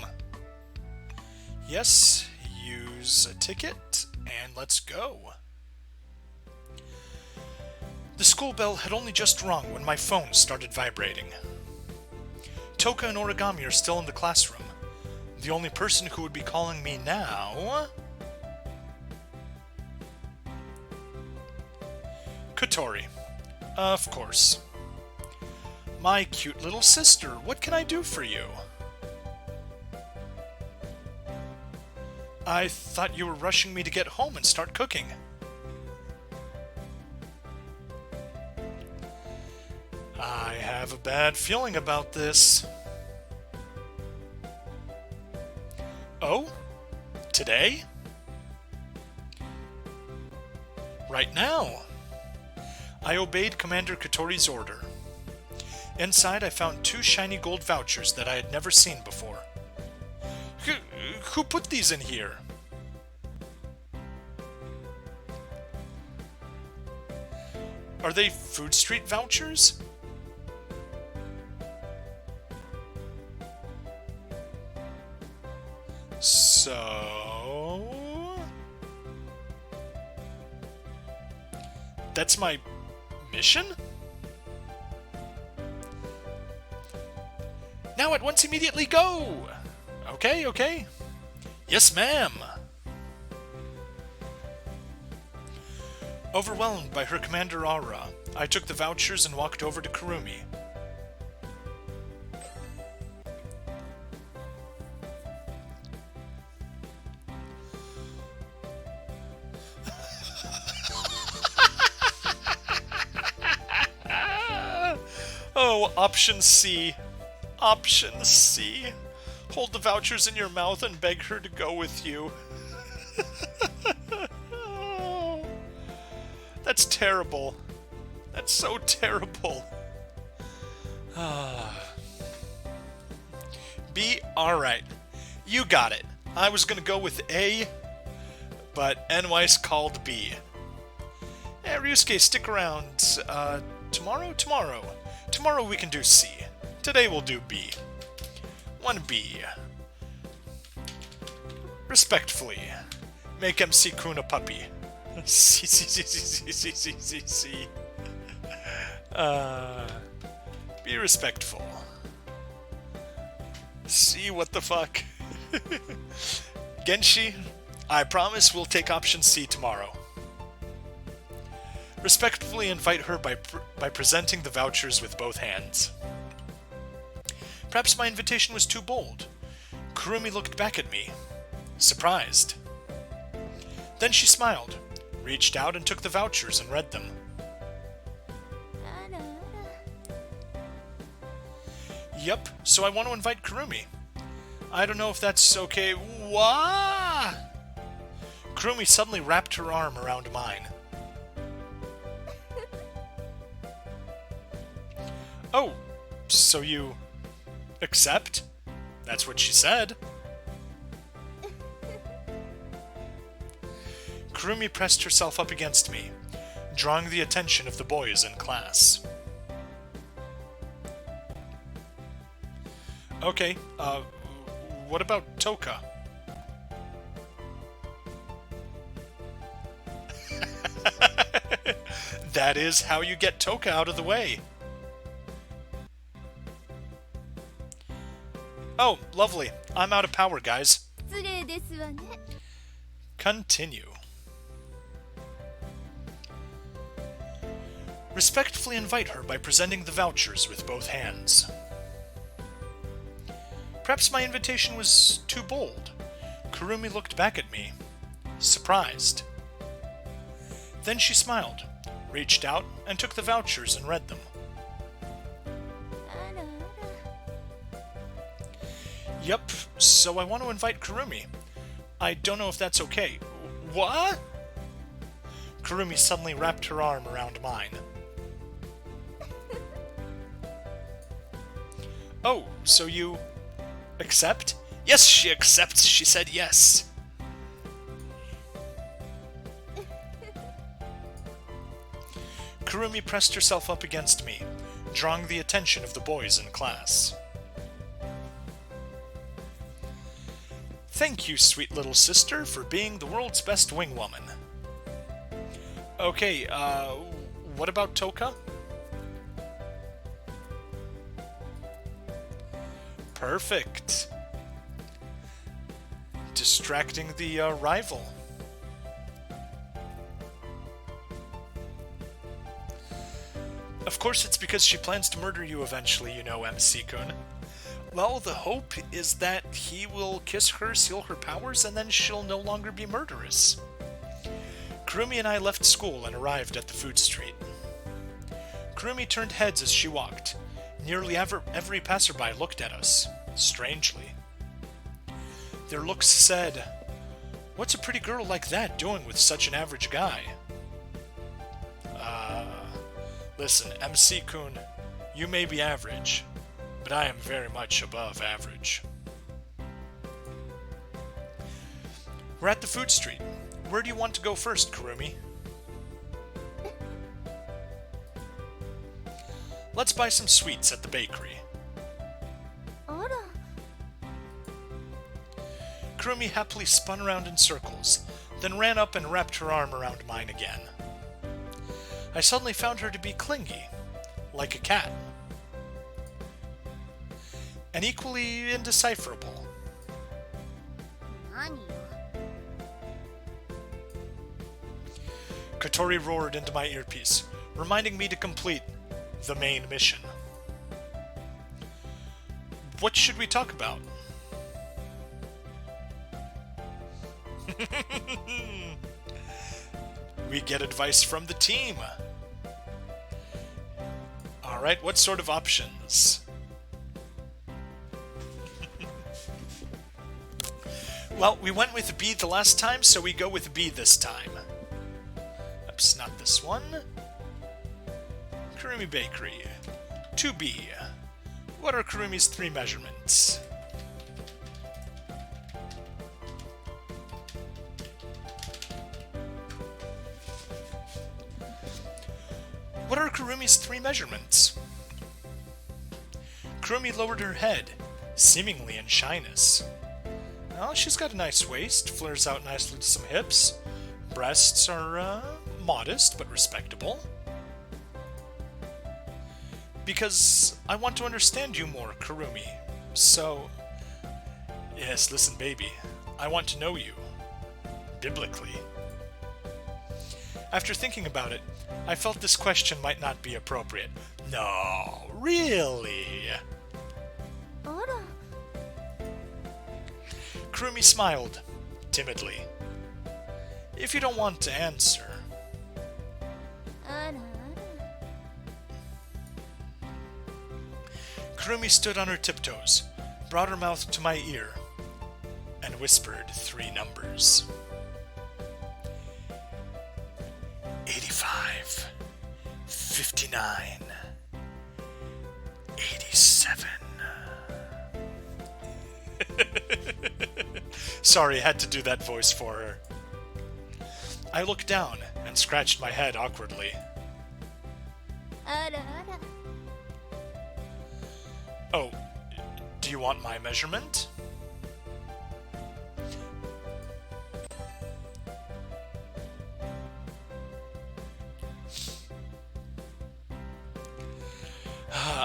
Speaker 1: Yes, use a ticket, and let's go. The school bell had only just rung when my phone started vibrating. Toka and Origami are still in the classroom. The only person who would be calling me now... Kotori. Of course. My cute little sister, what can I do for you? I thought you were rushing me to get home and start cooking. I have a bad feeling about this. Oh? Today? Right now. I obeyed Commander Kotori's order. Inside, I found 2 shiny gold vouchers that I had never seen before. Who put these in here? Are they Food Street vouchers? So... that's my mission? Now at once immediately go! Okay, okay. Yes, ma'am. Overwhelmed by her commander aura, I took the vouchers and walked over to Kurumi. Oh, option C. Option C. Hold the vouchers in your mouth and beg her to go with you. That's terrible. That's so terrible. B, alright. You got it. I was gonna go with A, but N-Weiss called B. Hey, Ryusuke, stick around. Tomorrow? Tomorrow we can do C. Today we'll do B. 1B. Respectfully, make MC-kun a puppy. C. Be respectful. C, what the fuck? Genshi, I promise we'll take option C tomorrow. Respectfully invite her by presenting the vouchers with both hands. Perhaps my invitation was too bold. Kurumi looked back at me, surprised. Then she smiled, reached out and took the vouchers and read them. Yup, so I want to invite Kurumi. I don't know if that's okay. Wah! Kurumi suddenly wrapped her arm around mine. Oh, so you accept? That's what she said. Kurumi pressed herself up against me, drawing the attention of the boys in class. Okay, what about Toka? That is how you get Toka out of the way. Oh, lovely. I'm out of power, guys. Continue. Respectfully invite her by presenting the vouchers with both hands. Perhaps my invitation was too bold. Kurumi looked back at me, surprised. Then she smiled, reached out, and took the vouchers and read them. Yup, so I want to invite Kurumi. I don't know if that's okay. What? Kurumi suddenly wrapped her arm around mine. Oh, so you accept? Yes, she accepts. She said yes. Kurumi pressed herself up against me, drawing the attention of the boys in class. Thank you, sweet little sister, for being the world's best wing woman. Okay, what about Toka? Perfect. Distracting the rival. Of course it's because she plans to murder you eventually, you know, MC-kun. Well, the hope is that he will kiss her, seal her powers, and then she'll no longer be murderous. Kurumi and I left school and arrived at the food street. Kurumi turned heads as she walked. Nearly every passerby looked at us, strangely. Their looks said, "What's a pretty girl like that doing with such an average guy?" Listen, MC-kun, You may be average, but I am very much above average. We're at the food street. Where do you want to go first, Kurumi? Let's buy some sweets at the bakery.
Speaker 2: あら
Speaker 1: Kurumi happily spun around in circles, then ran up and wrapped her arm around mine again. I suddenly found her to be clingy, like a cat, and equally indecipherable.
Speaker 2: 何よ
Speaker 1: Kotori roared into my earpiece, reminding me to complete the main mission. What should we talk about? We get advice from the team. Alright, what sort of options? Well, we went with B the last time, so we go with B this time. Oops, not this one. Kurumi Bakery. 2B. What are Kurumi's 3 measurements? What are Kurumi's 3 measurements? Kurumi lowered her head, seemingly in shyness. Well, she's got a nice waist, flares out nicely to some hips. Breasts are, modest but respectable. Because I want to understand you more, Kurumi. So, yes, listen, baby. I want to know you. Biblically. After thinking about it, I felt this question might not be appropriate. No, really?
Speaker 2: あら
Speaker 1: Kurumi smiled, timidly. If you don't want to answer.
Speaker 2: あらあら
Speaker 1: Kurumi stood on her tiptoes, brought her mouth to my ear, and whispered 3 numbers. 85, 59, 87. Sorry, I had to do that voice for her. I looked down and scratched my head awkwardly.
Speaker 2: あらあら
Speaker 1: Oh, do you want my measurement?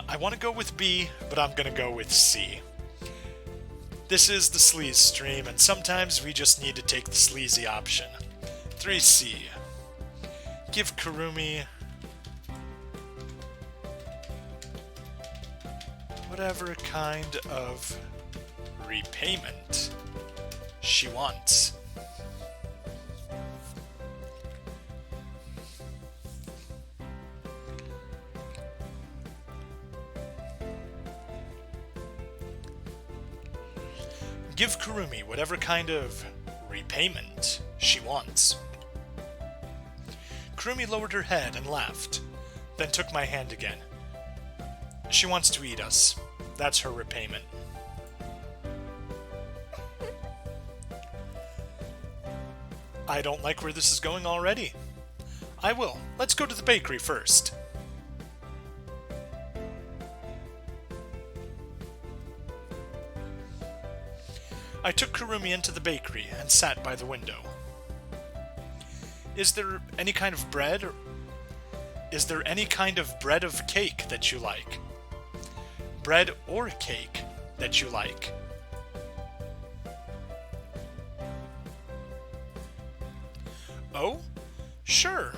Speaker 1: I want to go with B, but I'm gonna go with C. This is the Sleazestream, and sometimes we just need to take the sleazy option. 3C. Give Kurumi whatever kind of repayment she wants. Give Kurumi whatever kind of repayment she wants. Kurumi lowered her head and laughed, then took my hand again. She wants to eat us. That's her repayment. I don't like where this is going already. I will. Let's go to the bakery first. I took Kurumi into the bakery and sat by the window. Is there any kind of bread of cake that you like? Bread or cake that you like? Oh? Sure.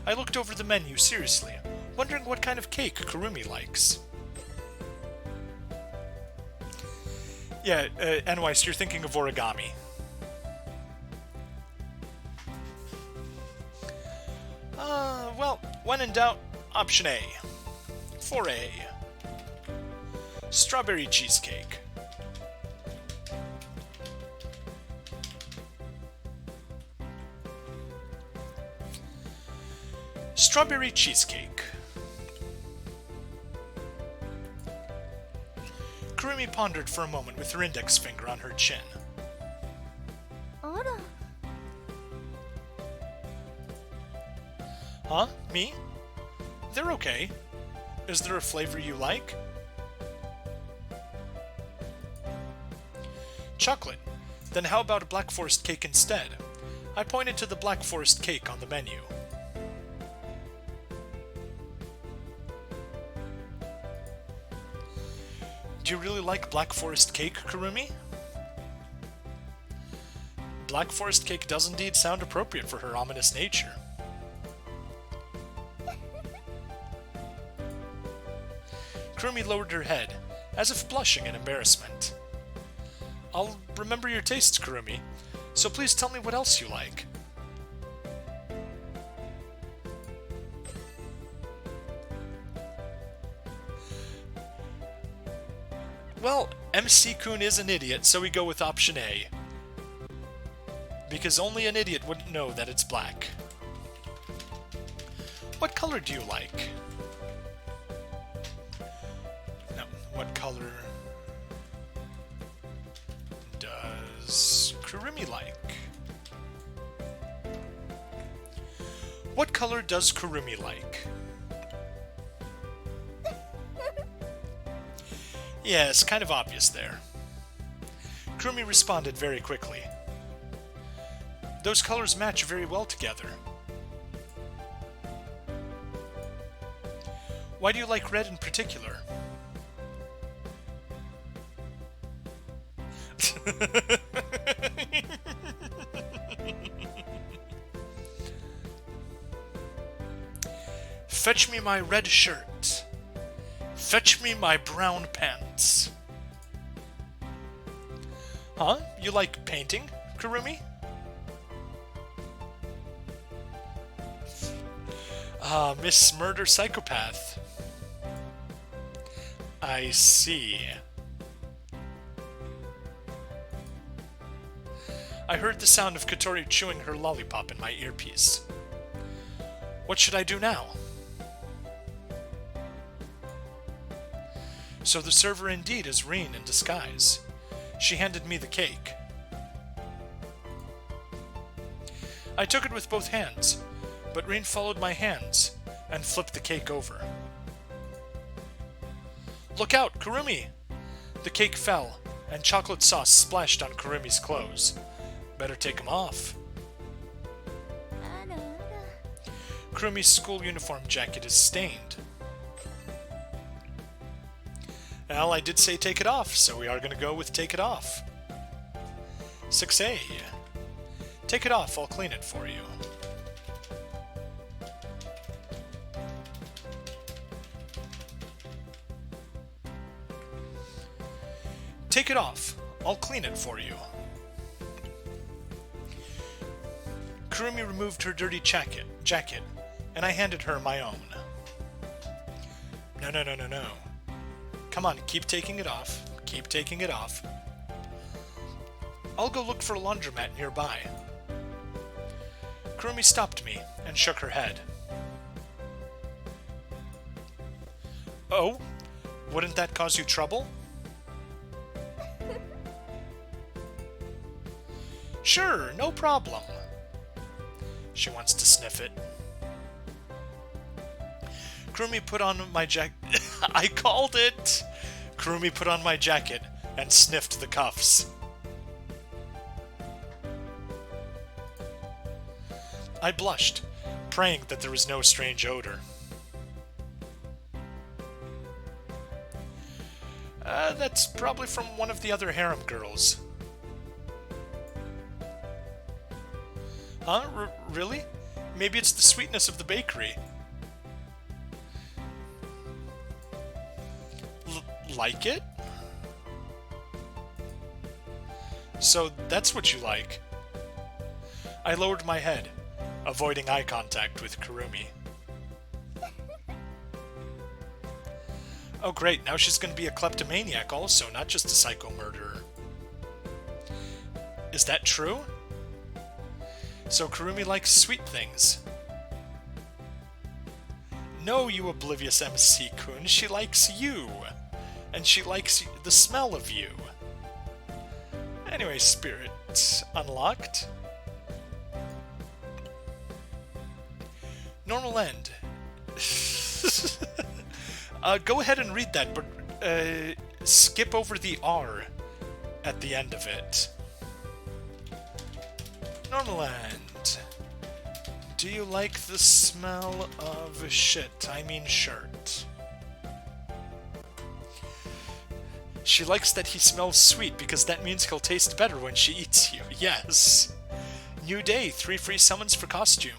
Speaker 1: I looked over the menu seriously, wondering what kind of cake Kurumi likes. Yeah, Anweiss, you're thinking of origami. Well, when in doubt, option A. 4A. Strawberry cheesecake. Strawberry cheesecake. Kurumi pondered for a moment with her index finger on her chin.
Speaker 2: あら
Speaker 1: Huh? Me? They're okay. Is there a flavor you like? Chocolate. Then how about a Black Forest cake instead? I pointed to the Black Forest cake on the menu. Do you really like Black Forest cake, Kurumi? Black Forest cake does indeed sound appropriate for her ominous nature. Kurumi lowered her head, as if blushing in embarrassment. I'll remember your tastes, Kurumi, so please tell me what else you like. Well, MC-kun is an idiot, so we go with option A. Because only an idiot wouldn't know that it's black. What color do you like? No, what color does Kurumi like? What color does Kurumi like? Yes, kind of obvious there. Kurumi responded very quickly. Those colors match very well together. Why do you like red in particular? Fetch me my red shirt. Fetch me my brown pants. Huh? You like painting, Kurumi? Ah, Miss Murder Psychopath. I see. I heard the sound of Katori chewing her lollipop in my earpiece. What should I do now? So the server indeed is Rin in disguise. She handed me the cake. I took it with both hands, but Rin followed my hands and flipped the cake over. Look out, Kurumi! The cake fell, and chocolate sauce splashed on Kurumi's clothes. Better take them off.
Speaker 2: あらあら
Speaker 1: Kurumi's school uniform jacket is stained. Well, I did say take it off, so we are going to go with take it off. 6A. Take it off, I'll clean it for you. Take it off, I'll clean it for you. Kurumi removed her dirty jacket, and I handed her my own. No. Come on, keep taking it off. Keep taking it off. I'll go look for a laundromat nearby. Kurumi stopped me and shook her head. Oh? Wouldn't that cause you trouble? Sure, no problem. She wants to sniff it. Kurumi put on my jacket. I called it! Kurumi put on my jacket and sniffed the cuffs. I blushed, praying that there was no strange odor. That's probably from one of the other harem girls. Huh? Really? Maybe it's the sweetness of the bakery. Like it? So that's what you like. I lowered my head, avoiding eye contact with Kurumi. Oh great, now she's gonna be a kleptomaniac also, not just a psycho murderer. Is that true? So Kurumi likes sweet things. No, you oblivious MC-kun, she likes you. And she likes the smell of you. Anyway, spirit unlocked. Normal end. Go ahead and read that, but skip over the R at the end of it. Normal end. Do you like the smell of shit? I mean shirt. She likes that he smells sweet because that means he'll taste better when she eats you. Yes. New day, 3 free summons for costume.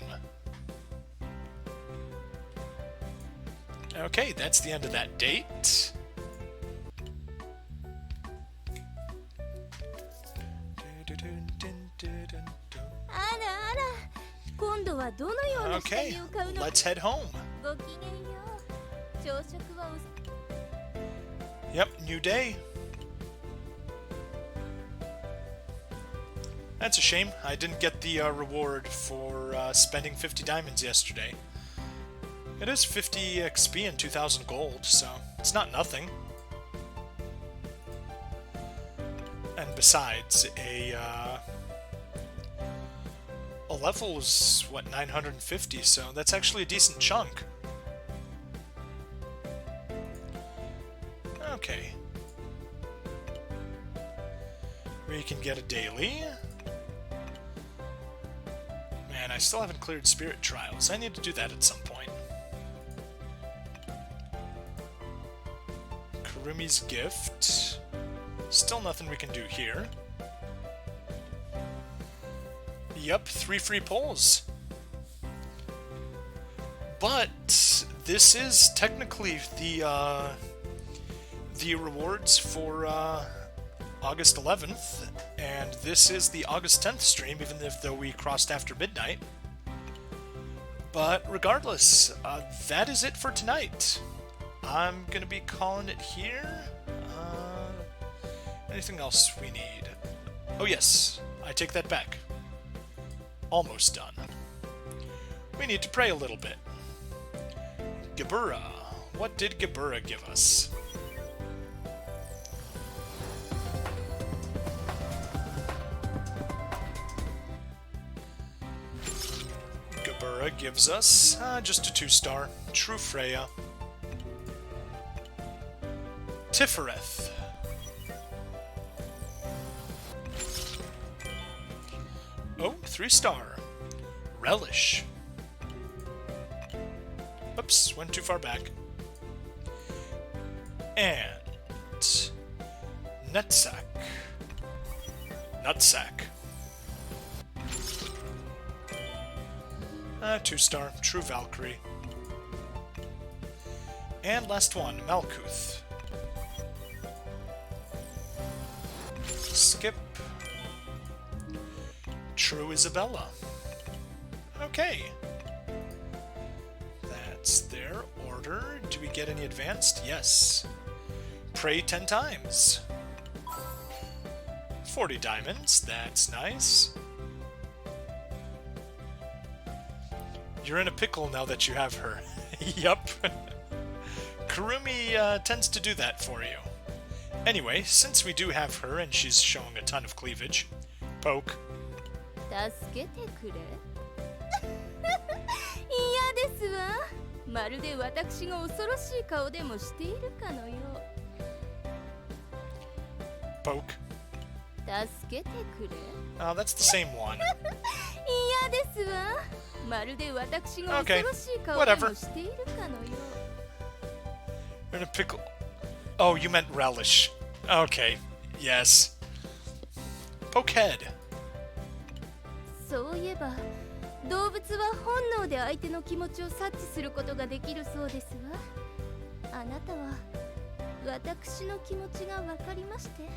Speaker 1: Okay, that's the end of that date. Okay, let's head home. Yep, new day. That's a shame. I didn't get the reward for spending 50 diamonds yesterday. It is 50 XP and 2,000 gold, so it's not nothing. And besides, a level is, what, 950, so that's actually a decent chunk. Okay. We can get a daily. Man, I still haven't cleared Spirit Trials. I need to do that at some point. Kurumi's gift. Still nothing we can do here. Yep, 3 free polls. But this is technically the rewards for August 11th, and this is the August 10th stream, even though we crossed after midnight. But regardless, that is it for tonight. I'm gonna be calling it here. Anything else we need? Oh yes, I take that back. Almost done. We need to pray a little bit. Gebura. What did Gebura give us? Gebura gives us just a 2-star. True Freya. Tifereth. Oh, 3-star. Relish. Oops, went too far back. And Nutsack. Nutsack. 2-star. True Valkyrie. And last one, Malkuth. Skip. True Isabella. Okay. That's their order. Do we get any advanced? Yes. Pray 10 times. 40 diamonds. That's nice. You're in a pickle now that you have her. Yup. Kurumi tends to do that for you. Anyway, since we do have her and she's showing a ton of cleavage, poke.
Speaker 2: 助けてくれ嫌ですわ。まるで私が恐ろしい顔でもしているかのよ。
Speaker 1: Poke.
Speaker 2: 助けてくれ
Speaker 1: Oh, that's the same one.
Speaker 2: 嫌ですわ。まるで私が恐ろしい顔でもしているかのよ。
Speaker 1: You're in a pickle. Oh, you meant relish. Okay. Yes. Pokehead.
Speaker 2: そういえば動物は本能で相手の気持ちを察知することができるそうですわ。あなたは私の気持ちがわかりまして。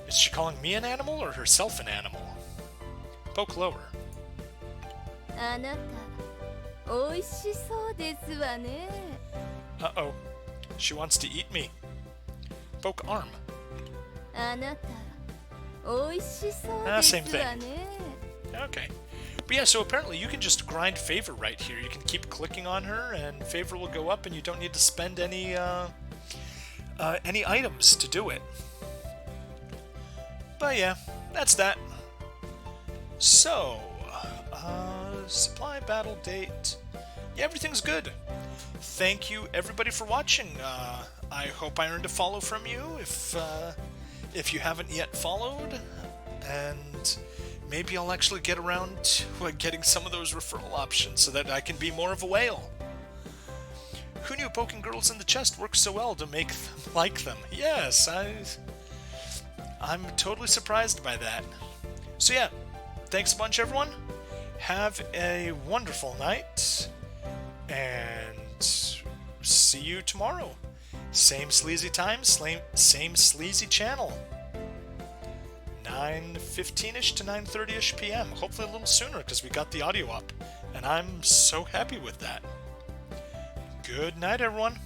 Speaker 1: Is she calling me an animal or herself an animal? Poke lower.
Speaker 2: あなた美味しそうですわね。
Speaker 1: Uh-oh. She wants to eat me. Poke arm.
Speaker 2: あなた美味しそうですわね。
Speaker 1: Okay. But yeah, so apparently you can just grind favor right here. You can keep clicking on her, and favor will go up, and you don't need to spend any items to do it. But yeah, that's that. So, supply battle date. Yeah, everything's good. Thank you everybody for watching. I hope I earned a follow from you if you haven't yet followed, and maybe I'll actually get around to getting some of those referral options so that I can be more of a whale. Who knew poking girls in the chest works so well to make them like them? Yes, I'm totally surprised by that. So yeah, thanks a bunch everyone. Have a wonderful night, and see you tomorrow. Same sleazy time, same sleazy channel. 9:15ish to 9:30ish p.m. Hopefully a little sooner because we got the audio up, and I'm so happy with that. Good night, everyone.